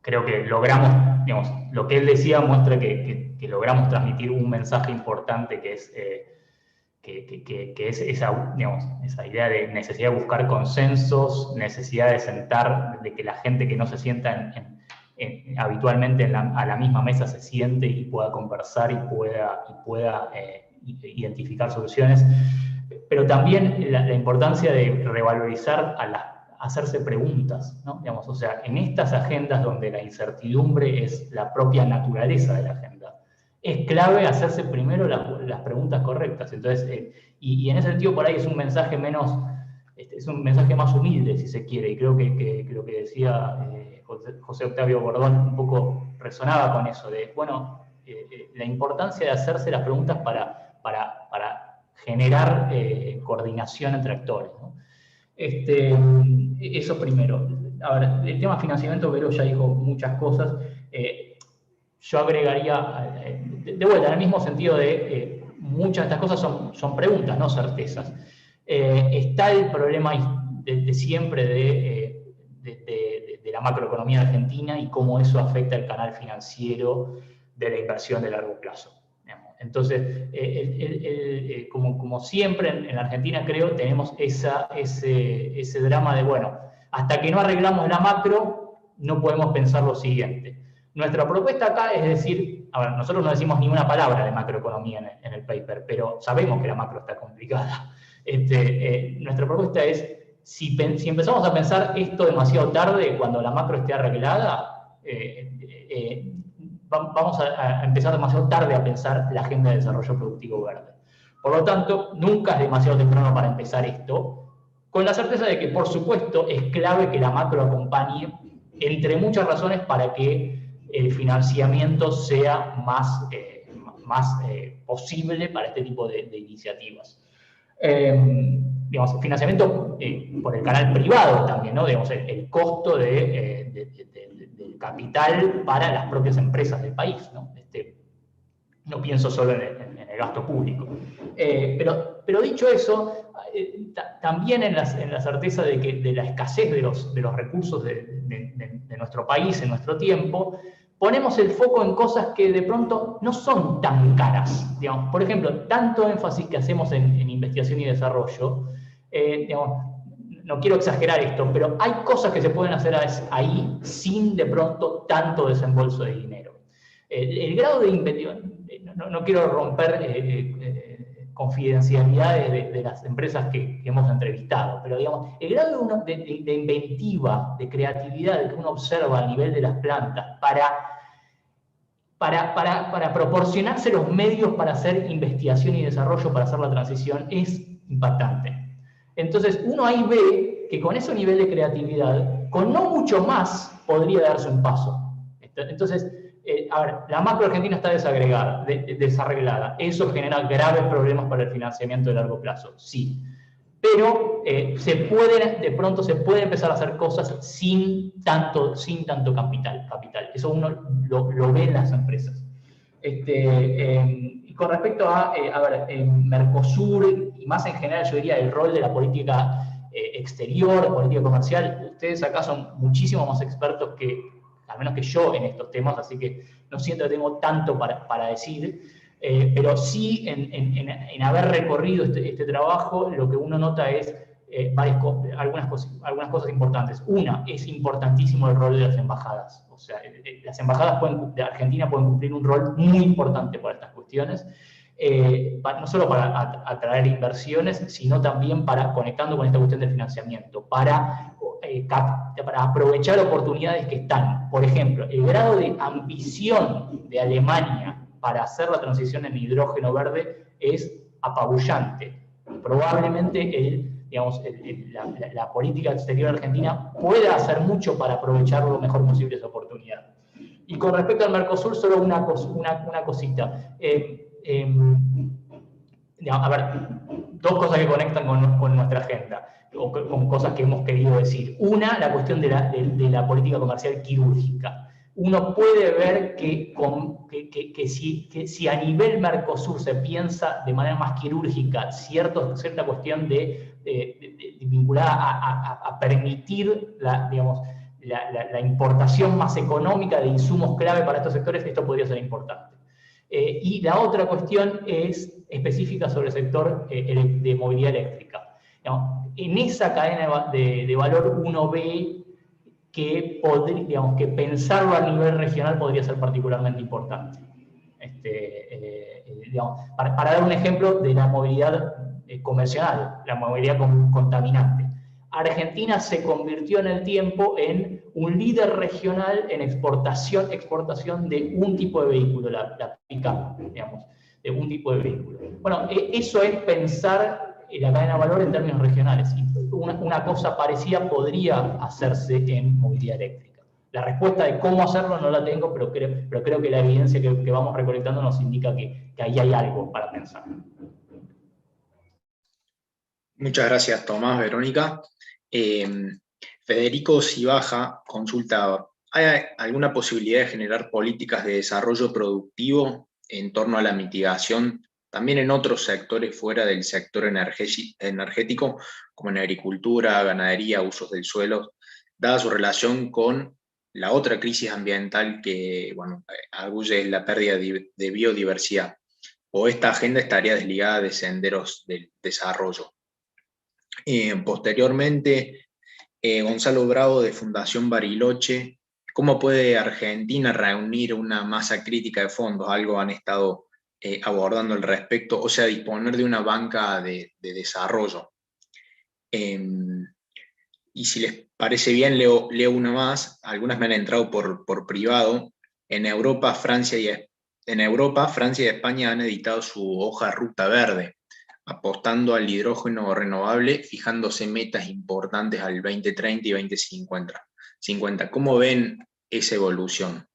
creo que logramos, digamos, lo que él decía muestra que logramos transmitir un mensaje importante que es esa, digamos, esa idea de necesidad de buscar consensos, necesidad de sentar, de que la gente que no se sienta habitualmente a la misma mesa se siente y pueda conversar y pueda identificar soluciones, pero también la importancia de revalorizar hacerse preguntas, ¿no? Digamos, o sea, en estas agendas donde la incertidumbre es la propia naturaleza de la agenda, es clave hacerse primero las preguntas correctas. Entonces, y en ese sentido por ahí es un mensaje menos, es un mensaje más humilde, si se quiere, y creo que lo que decía José Octavio Bordón un poco resonaba con eso, de, bueno, la importancia de hacerse las preguntas para generar coordinación entre actores, ¿no? Eso primero. Ahora, el tema financiamiento, Vero ya dijo muchas cosas. Yo agregaría, de vuelta, en el mismo sentido de muchas de estas cosas son preguntas, no certezas. Está el problema de siempre de la macroeconomía argentina y cómo eso afecta el canal financiero de la inversión de largo plazo. Entonces, como siempre en Argentina, creo, tenemos ese drama de, bueno, hasta que no arreglamos la macro, no podemos pensar lo siguiente. Nuestra propuesta acá es decir, a ver, nosotros no decimos ni una palabra de macroeconomía en el paper, pero sabemos que la macro está complicada. Nuestra propuesta es, si empezamos a pensar esto demasiado tarde, cuando la macro esté arreglada, vamos a empezar demasiado tarde a pensar la agenda de desarrollo productivo verde. Por lo tanto, nunca es demasiado temprano para empezar esto, con la certeza de que, por supuesto, es clave que la macro acompañe, entre muchas razones, para que el financiamiento sea más posible para este tipo de iniciativas. Digamos, financiamiento por el canal privado también, ¿no? Digamos, el costo del capital para las propias empresas del país, ¿no? No pienso solo en el gasto público. Pero dicho eso, también en la certeza de la escasez de los recursos de nuestro país, en nuestro tiempo, ponemos el foco en cosas que de pronto no son tan caras. Digamos, por ejemplo, tanto énfasis que hacemos en investigación y desarrollo, digamos, no quiero exagerar esto, pero hay cosas que se pueden hacer ahí sin de pronto tanto desembolso de dinero. El grado de investigación, no quiero romper confidencialidades de las empresas que hemos entrevistado, pero digamos, el grado de inventiva, de creatividad que uno observa a nivel de las plantas para proporcionarse los medios para hacer investigación y desarrollo, para hacer la transición, es impactante. Entonces, uno ahí ve que con ese nivel de creatividad, con no mucho más, podría darse un paso. Entonces, a ver, la macro argentina está desarreglada. Eso genera graves problemas para el financiamiento de largo plazo, sí. Pero de pronto se puede empezar a hacer cosas sin tanto capital. Eso uno lo ve en las empresas. Y con respecto a Mercosur, y más en general, yo diría, el rol de la política exterior, política comercial, ustedes acá son muchísimo más expertos al menos que yo en estos temas, así que no siento que tengo tanto para decir, pero sí en haber recorrido este trabajo, lo que uno nota es algunas cosas importantes. Una, es importantísimo el rol de las embajadas. O sea, las embajadas de Argentina pueden cumplir un rol muy importante para estas cuestiones, no solo para atraer inversiones, sino también conectando con esta cuestión del financiamiento, para aprovechar oportunidades que están. Por ejemplo, el grado de ambición de Alemania para hacer la transición en hidrógeno verde es apabullante. Probablemente la política exterior argentina pueda hacer mucho para aprovechar lo mejor posible esa oportunidad. Y con respecto al Mercosur, solo una cosita. A ver, dos cosas que conectan con nuestra agenda, o con cosas que hemos querido decir. Una, la cuestión de la política comercial quirúrgica. Uno puede ver que si a nivel Mercosur se piensa de manera más quirúrgica cierta cuestión vinculada a permitir la importación más económica de insumos clave para estos sectores, esto podría ser importante. Y la otra cuestión es específica sobre el sector de movilidad eléctrica. En esa cadena de valor uno ve que pensarlo a nivel regional podría ser particularmente importante. Para dar un ejemplo de la movilidad convencional, la movilidad contaminante. Argentina se convirtió en el tiempo en un líder regional en exportación de un tipo de vehículo, la pick-up, de un tipo de vehículo. Bueno, eso es pensar la cadena de valor en términos regionales. Una cosa parecida podría hacerse en movilidad eléctrica. La respuesta de cómo hacerlo no la tengo, pero creo que la evidencia que vamos recolectando nos indica que ahí hay algo para pensar. Muchas gracias, Tomás, Verónica. Federico Cibaja consultaba, ¿hay alguna posibilidad de generar políticas de desarrollo productivo en torno a la mitigación también en otros sectores fuera del sector energético, como en agricultura, ganadería, usos del suelo, dada su relación con la otra crisis ambiental que arguye la pérdida de biodiversidad? ¿O esta agenda estaría desligada de senderos del desarrollo? Posteriormente, Gonzalo Bravo de Fundación Bariloche, ¿cómo puede Argentina reunir una masa crítica de fondos? Algo han estado abordando al respecto, o sea, disponer de una banca de desarrollo. Y si les parece bien, leo una más. Algunas me han entrado por privado. En Europa, Francia y España han editado su hoja Ruta Verde, apostando al hidrógeno renovable, fijándose metas importantes al 2030 y 2050. ¿Cómo ven esa evolución?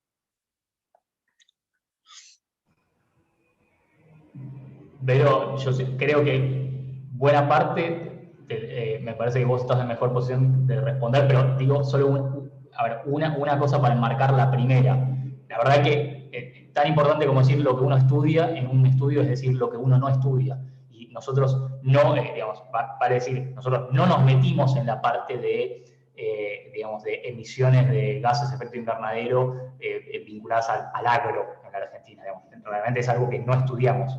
Pero yo creo que buena parte, me parece que vos estás en mejor posición de responder, pero digo solo una cosa para enmarcar la primera. La verdad que tan importante como decir lo que uno estudia en un estudio es decir lo que uno no estudia. Y nosotros no, digamos, para decir, nosotros no nos metimos en la parte de, digamos, de emisiones de gases de efecto invernadero vinculadas al agro en la Argentina. Digamos. Realmente es algo que no estudiamos.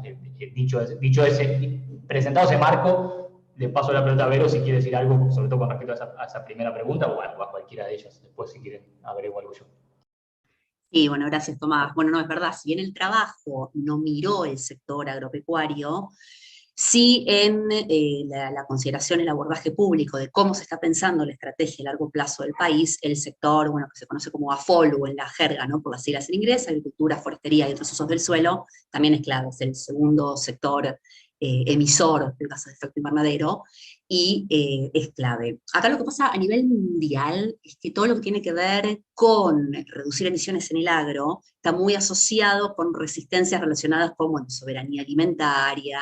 Dicho ese, presentado ese marco, le paso la pelota a Vero si quiere decir algo, sobre todo con respecto a esa primera pregunta, o a cualquiera de ellas. Después, si quieren, agrego algo yo. Sí, bueno, gracias, Tomás. Bueno, no, es verdad, si bien el trabajo no miró el sector agropecuario, sí en la consideración, el abordaje público de cómo se está pensando la estrategia a largo plazo del país, el sector, bueno, que se conoce como AFOLU en la jerga, ¿no? Por las siglas en inglés, agricultura, forestería y otros usos del suelo, también es clave, es el segundo sector emisor de gases de efecto invernadero, y es clave. Acá lo que pasa a nivel mundial es que todo lo que tiene que ver con reducir emisiones en el agro está muy asociado con resistencias relacionadas con, bueno, soberanía alimentaria,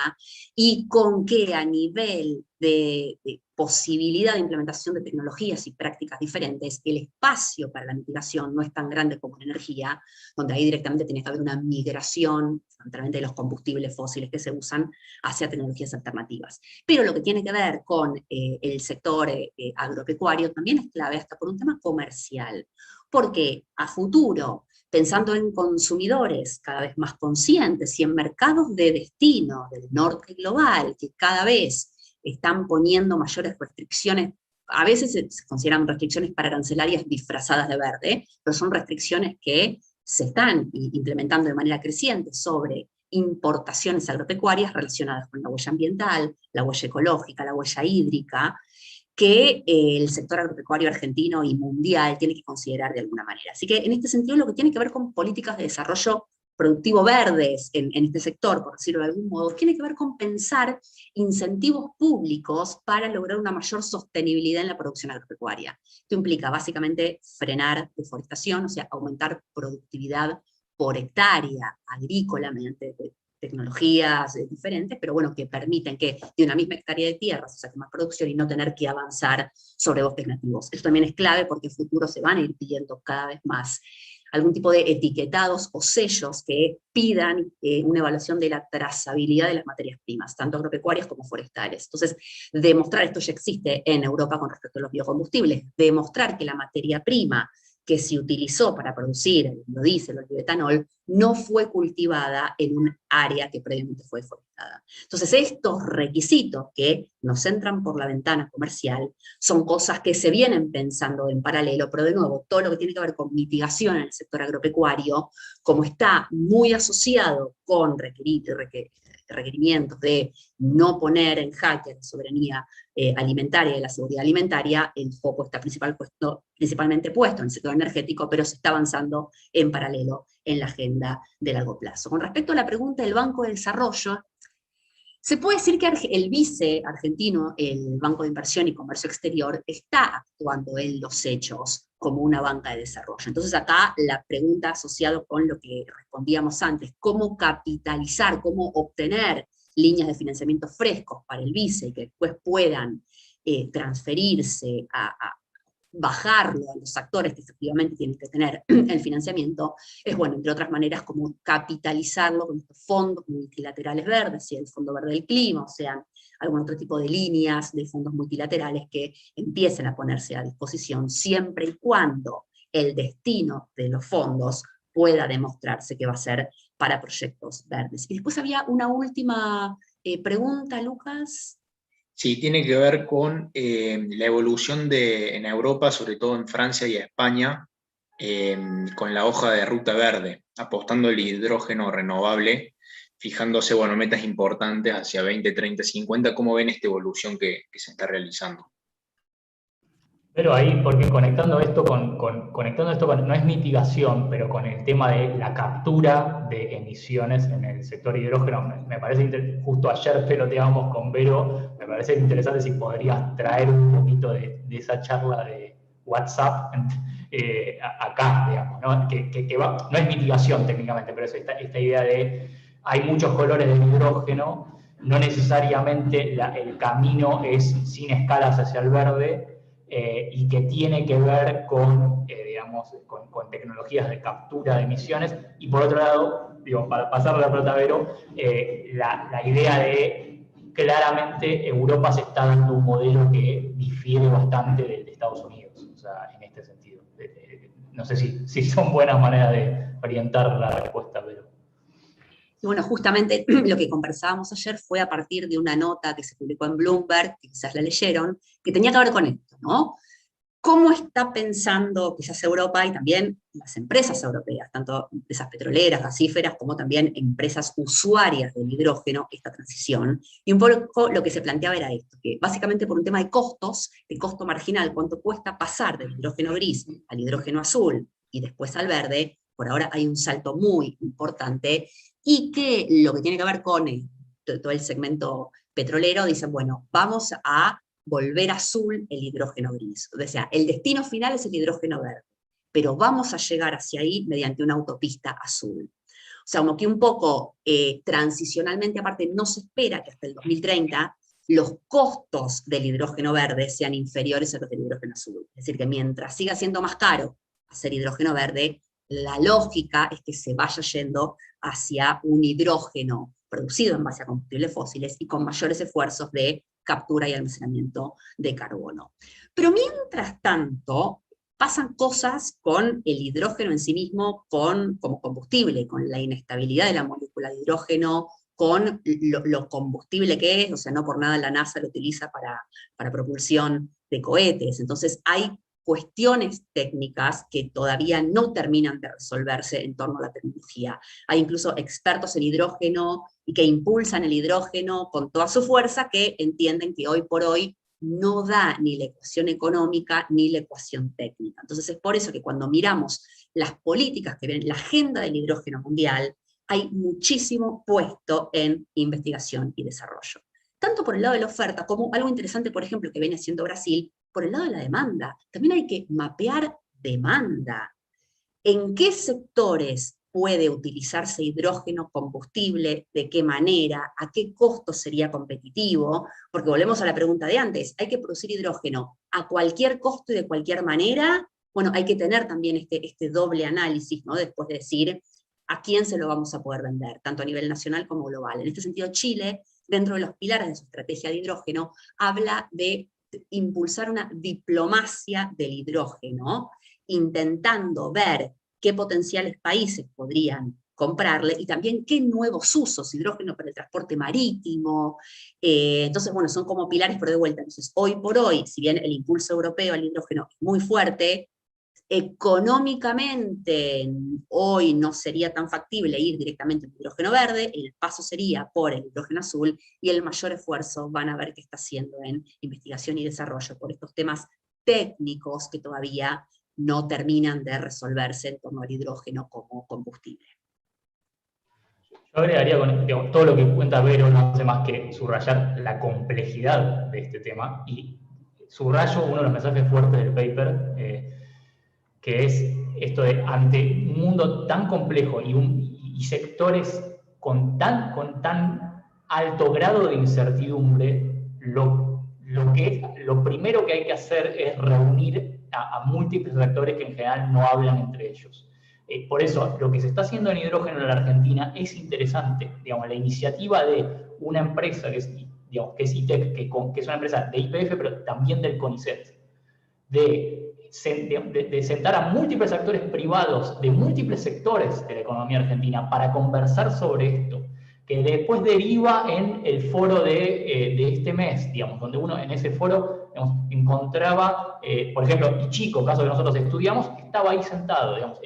y con que a nivel de posibilidad de implementación de tecnologías y prácticas diferentes, el espacio para la mitigación no es tan grande como en energía, donde ahí directamente tiene que haber una migración fundamentalmente de los combustibles fósiles que se usan hacia tecnologías alternativas. Pero lo que tiene que ver con el sector agropecuario también es clave hasta por un tema comercial, porque a futuro, pensando en consumidores cada vez más conscientes y en mercados de destino del norte global, que cada vez están poniendo mayores restricciones, a veces se consideran restricciones arancelarias disfrazadas de verde, pero son restricciones que se están implementando de manera creciente sobre importaciones agropecuarias relacionadas con la huella ambiental, la huella ecológica, la huella hídrica, que el sector agropecuario argentino y mundial tiene que considerar de alguna manera. Así que en este sentido lo que tiene que ver con políticas de desarrollo productivo verdes en este sector, por decirlo de algún modo, tiene que ver con pensar incentivos públicos para lograr una mayor sostenibilidad en la producción agropecuaria. Esto implica básicamente frenar deforestación, o sea, aumentar productividad por hectárea agrícola mediante tecnologías diferentes, pero bueno, que permiten que de una misma hectárea de tierra se saque más producción y no tener que avanzar sobre bosques nativos. Esto también es clave porque en futuro se van a ir pidiendo cada vez más algún tipo de etiquetados o sellos que pidan una evaluación de la trazabilidad de las materias primas, tanto agropecuarias como forestales. Entonces, demostrar, esto ya existe en Europa con respecto a los biocombustibles, demostrar que la materia prima que se utilizó para producir el biodiesel o el bioetanol no fue cultivada en un área que previamente fue deforestada. Entonces, estos requisitos que nos entran por la ventana comercial son cosas que se vienen pensando en paralelo, pero de nuevo, todo lo que tiene que ver con mitigación en el sector agropecuario, como está muy asociado con requerimientos de no poner en jaque la soberanía alimentaria y la seguridad alimentaria, el foco está principalmente puesto en el sector energético, pero se está avanzando en paralelo en la agenda de largo plazo. Con respecto a la pregunta del Banco de Desarrollo, se puede decir que el vice argentino, el Banco de Inversión y Comercio Exterior, está actuando en los hechos como una banca de desarrollo. Entonces acá la pregunta asociada con lo que respondíamos antes, cómo capitalizar, cómo obtener líneas de financiamiento frescos para el vice y que después puedan transferirse a bajarlo a los actores que efectivamente tienen que tener el financiamiento, es bueno, entre otras maneras, como capitalizarlo con estos fondos multilaterales verdes, sea el Fondo Verde del Clima, o sea, algún otro tipo de líneas de fondos multilaterales que empiecen a ponerse a disposición, siempre y cuando el destino de los fondos pueda demostrarse que va a ser para proyectos verdes. Y después había una última pregunta, Lucas. Sí, tiene que ver con la evolución en Europa, sobre todo en Francia y España, con la hoja de ruta verde, apostando al hidrógeno renovable, fijándose, bueno, metas importantes hacia 20, 30, 50. ¿Cómo ven esta evolución que se está realizando? Pero ahí, porque conectando esto con, no es mitigación, pero con el tema de la captura de emisiones en el sector hidrógeno, me parece, justo ayer peloteábamos con Vero, me parece interesante si podrías traer un poquito de esa charla de WhatsApp acá, digamos, ¿no? No es mitigación técnicamente, pero es esta idea de, hay muchos colores del hidrógeno, no necesariamente el camino es sin escalas hacia el verde, y que tiene que ver con, digamos, con tecnologías de captura de emisiones, y por otro lado, digo, para pasarle la pelota a Vero, la idea de claramente Europa se está dando un modelo que difiere bastante del de Estados Unidos, o sea, en este sentido. No sé si son buenas maneras de orientar la respuesta, pero... Y bueno, justamente lo que conversábamos ayer fue a partir de una nota que se publicó en Bloomberg, que quizás la leyeron, que tenía que ver con esto, ¿no? ¿Cómo está pensando quizás Europa y también las empresas europeas, tanto empresas petroleras, gasíferas, como también empresas usuarias del hidrógeno, esta transición? Y un poco lo que se planteaba era esto, que básicamente por un tema de costos, de costo marginal, cuánto cuesta pasar del hidrógeno gris al hidrógeno azul y después al verde, por ahora hay un salto muy importante, y que lo que tiene que ver con todo el segmento petrolero, dicen, bueno, vamos a volver azul el hidrógeno gris. O sea, el destino final es el hidrógeno verde, pero vamos a llegar hacia ahí mediante una autopista azul. O sea, como que un poco transicionalmente, aparte, no se espera que hasta el 2030 los costos del hidrógeno verde sean inferiores a los del hidrógeno azul. Es decir, que mientras siga siendo más caro hacer hidrógeno verde, la lógica es que se vaya yendo hacia un hidrógeno producido en base a combustibles fósiles y con mayores esfuerzos de captura y almacenamiento de carbono. Pero mientras tanto, pasan cosas con el hidrógeno en sí mismo como combustible, con la inestabilidad de la molécula de hidrógeno, con lo combustible que es, o sea, no por nada la NASA lo utiliza para propulsión de cohetes. Entonces hay cuestiones técnicas que todavía no terminan de resolverse en torno a la tecnología. Hay incluso expertos en hidrógeno y que impulsan el hidrógeno con toda su fuerza, que entienden que hoy por hoy no da ni la ecuación económica ni la ecuación técnica. Entonces es por eso que cuando miramos las políticas que ven, la agenda del hidrógeno mundial, hay muchísimo puesto en investigación y desarrollo. Tanto por el lado de la oferta, como algo interesante, por ejemplo, que viene haciendo Brasil, por el lado de la demanda. También hay que mapear demanda. ¿En qué sectores puede utilizarse hidrógeno combustible? ¿De qué manera? ¿A qué costo sería competitivo? Porque volvemos a la pregunta de antes, ¿hay que producir hidrógeno a cualquier costo y de cualquier manera? Bueno, hay que tener también este doble análisis, ¿no? Después de decir a quién se lo vamos a poder vender, tanto a nivel nacional como global. En este sentido, Chile, dentro de los pilares de su estrategia de hidrógeno, habla de impulsar una diplomacia del hidrógeno, intentando ver qué potenciales países podrían comprarle, y también qué nuevos usos, hidrógeno para el transporte marítimo. Entonces, bueno, son como pilares, pero de vuelta. Entonces, hoy por hoy, si bien el impulso europeo al hidrógeno es muy fuerte, económicamente hoy no sería tan factible ir directamente al hidrógeno verde, el paso sería por el hidrógeno azul, y el mayor esfuerzo van a ver qué está haciendo en investigación y desarrollo por estos temas técnicos que todavía no terminan de resolverse en torno al hidrógeno como combustible. Yo agregaría con digamos, todo lo que cuenta Vero, no hace más que subrayar la complejidad de este tema, y subrayo uno de los mensajes fuertes del paper, que es esto de, ante un mundo tan complejo y sectores con tan alto grado de incertidumbre, lo primero que hay que hacer es reunir a múltiples actores que en general no hablan entre ellos. Por eso, lo que se está haciendo en hidrógeno en la Argentina es interesante. Digamos, la iniciativa de una empresa que es ITEC, que es una empresa de YPF, pero también del CONICET, de sentar a múltiples actores privados de múltiples sectores de la economía argentina para conversar sobre esto, que después deriva en el foro de este mes, digamos, donde uno en ese foro encontraba, por ejemplo, Ichico, caso que nosotros estudiamos, estaba ahí sentado, digamos,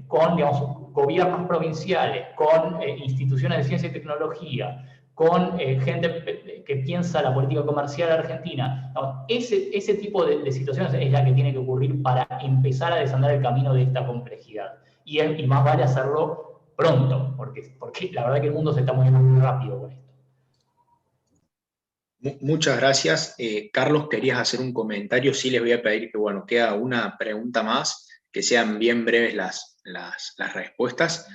con gobiernos provinciales, con instituciones de ciencia y tecnología, con gente que piensa la política comercial argentina. No, ese tipo de situaciones es la que tiene que ocurrir para empezar a desandar el camino de esta complejidad. Y más vale hacerlo pronto, porque la verdad que el mundo se está moviendo muy rápido con esto. Muchas gracias. Carlos, querías hacer un comentario. Sí, les voy a pedir que, bueno, queda una pregunta más, que sean bien breves las respuestas.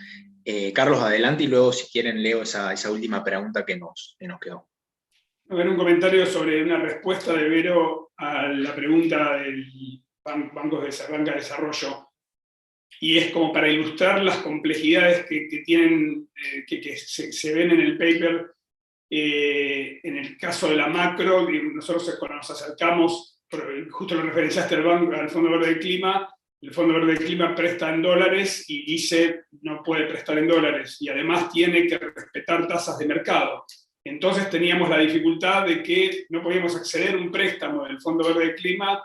Carlos, adelante, y luego si quieren leo esa última pregunta que nos quedó. A ver, un comentario sobre una respuesta de Vero a la pregunta del Banca de Desarrollo. Y es como para ilustrar las complejidades que tienen, que se ven en el paper. En el caso de la macro, nosotros cuando nos acercamos, justo lo referenciaste al Fondo Verde del Clima, el Fondo Verde del Clima presta en dólares y dice no puede prestar en dólares, y además tiene que respetar tasas de mercado. Entonces teníamos la dificultad de que no podíamos acceder a un préstamo del Fondo Verde del Clima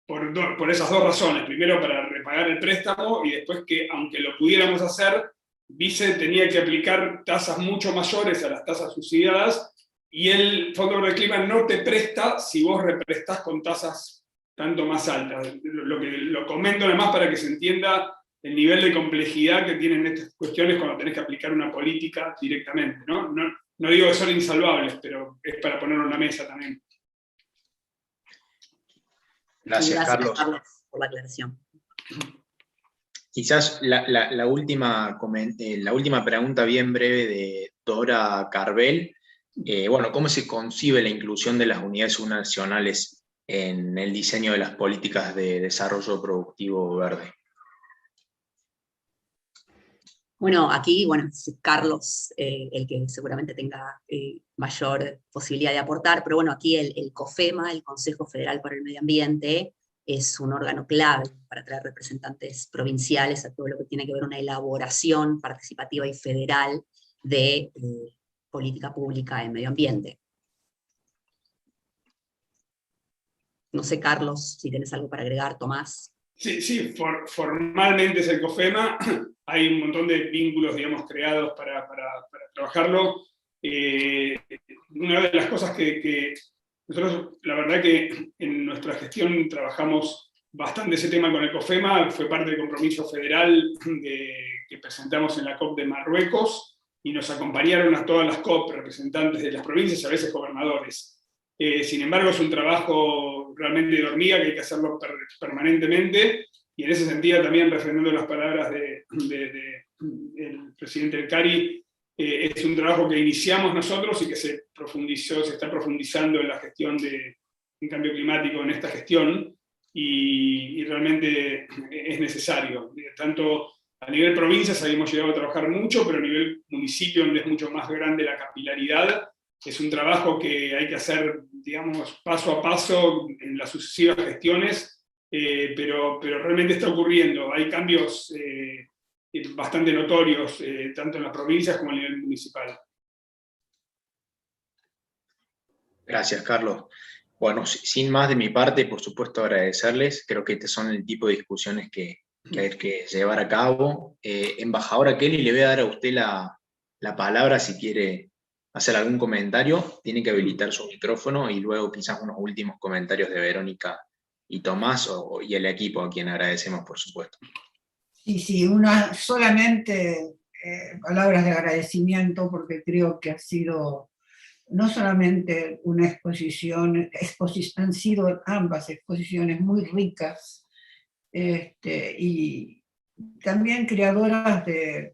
por esas dos razones. Primero, para repagar el préstamo, y después que, aunque lo pudiéramos hacer, Vice tenía que aplicar tasas mucho mayores a las tasas subsidiadas, y el Fondo Verde del Clima no te presta si vos represtás con tasas tanto más altas. Lo comento además para que se entienda el nivel de complejidad que tienen estas cuestiones cuando tenés que aplicar una política directamente, ¿no? No digo que son insalvables, pero es para ponerlo en la mesa también. Gracias, Carlos, por la aclaración. Quizás la última pregunta bien breve de Dora Carvel. Bueno, ¿cómo se concibe la inclusión de las unidades subnacionales en el diseño de las políticas de desarrollo productivo verde? Bueno, aquí, es Carlos el que seguramente tenga mayor posibilidad de aportar, pero bueno, aquí el COFEMA, el Consejo Federal para el Medio Ambiente, es un órgano clave para traer representantes provinciales a todo lo que tiene que ver una elaboración participativa y federal de política pública en medio ambiente. No sé, Carlos, si tienes algo para agregar, Tomás. Sí, formalmente es el COFEMA, hay un montón de vínculos, digamos, creados para trabajarlo. Una de las cosas que nosotros, la verdad que en nuestra gestión trabajamos bastante ese tema con el COFEMA, fue parte del compromiso federal que presentamos en la COP de Marruecos, y nos acompañaron a todas las COP representantes de las provincias, a veces gobernadores. Sin embargo, es un trabajo realmente de hormiga que hay que hacerlo permanentemente, y en ese sentido también, refrendando las palabras del presidente del CARI, es un trabajo que iniciamos nosotros y que se está profundizando en la gestión en cambio climático, en esta gestión, y realmente es necesario. Tanto a nivel provincias hemos llegado a trabajar mucho, pero a nivel municipio, donde es mucho más grande la capilaridad, es un trabajo que hay que hacer, digamos, paso a paso en las sucesivas gestiones, pero realmente está ocurriendo. Hay cambios bastante notorios, tanto en las provincias como a nivel municipal. Gracias, Carlos. Bueno, sin más de mi parte, por supuesto agradecerles. Creo que este son el tipo de discusiones que hay que llevar a cabo. Embajadora Kelly, le voy a dar a usted la palabra si quiere hacer algún comentario. Tiene que habilitar su micrófono, y luego quizás unos últimos comentarios de Verónica y Tomás y el equipo, a quien agradecemos, por supuesto. Sí, solamente palabras de agradecimiento, porque creo que ha sido no solamente una exposición, han sido ambas exposiciones muy ricas, y también creadoras de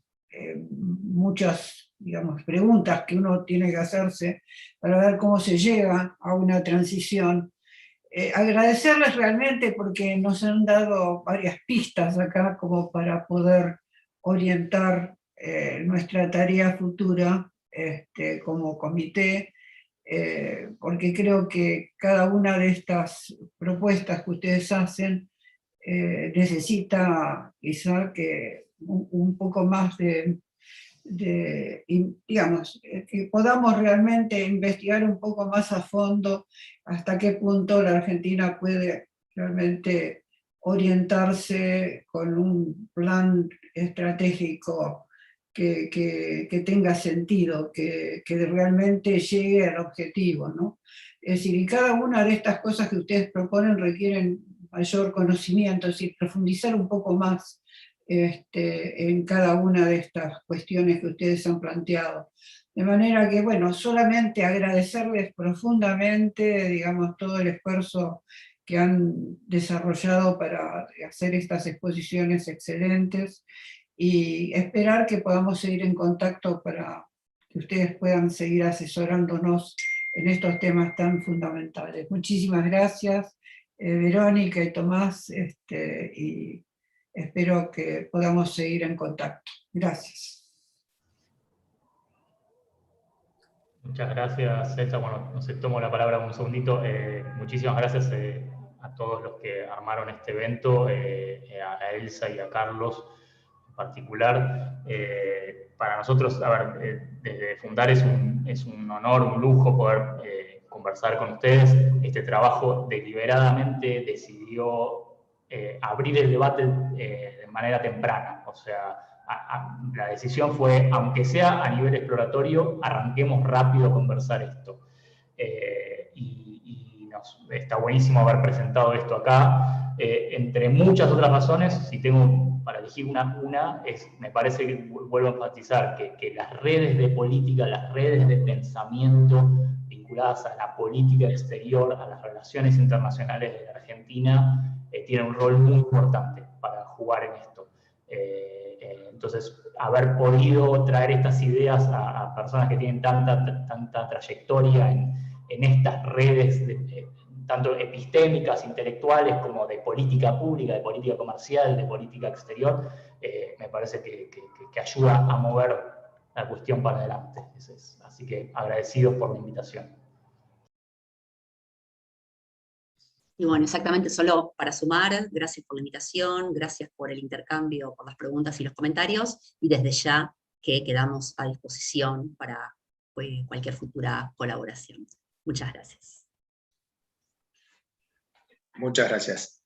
muchas, digamos, preguntas que uno tiene que hacerse para ver cómo se llega a una transición. Agradecerles realmente porque nos han dado varias pistas acá como para poder orientar nuestra tarea futura como comité, porque creo que cada una de estas propuestas que ustedes hacen necesita quizá que un poco más digamos, que podamos realmente investigar un poco más a fondo hasta qué punto la Argentina puede realmente orientarse con un plan estratégico que tenga sentido, que realmente llegue al objetivo, ¿no? Es decir, y cada una de estas cosas que ustedes proponen requieren mayor conocimiento, es decir, profundizar un poco más en cada una de estas cuestiones que ustedes han planteado. De manera que, bueno, solamente agradecerles profundamente, digamos, todo el esfuerzo que han desarrollado para hacer estas exposiciones excelentes, y esperar que podamos seguir en contacto para que ustedes puedan seguir asesorándonos en estos temas tan fundamentales. Muchísimas gracias, Verónica y Tomás, y espero que podamos seguir en contacto. Gracias. Muchas gracias, Elsa. Bueno, no sé, tomo la palabra un segundito. Muchísimas gracias a todos los que armaron este evento, a Elsa y a Carlos en particular. Para nosotros, a ver, desde Fundar es un honor, un lujo poder conversar con ustedes. Este trabajo deliberadamente decidió abrir el debate de manera temprana, o sea, la decisión fue, aunque sea a nivel exploratorio, arranquemos rápido a conversar esto. Está buenísimo haber presentado esto acá. Entre muchas otras razones, si tengo para elegir me parece que vuelvo a enfatizar que las redes de política, las redes de pensamiento vinculadas a la política exterior, a las relaciones internacionales de la Argentina, tienen un rol muy importante para jugar en esto. Entonces, haber podido traer estas ideas a personas que tienen tanta trayectoria en estas redes, tanto epistémicas, intelectuales, como de política pública, de política comercial, de política exterior, me parece que ayuda a mover la cuestión para adelante. Así que agradecidos por la invitación. Y bueno, exactamente, solo para sumar, gracias por la invitación, gracias por el intercambio, por las preguntas y los comentarios, y desde ya que quedamos a disposición para cualquier futura colaboración. Muchas gracias. Muchas gracias.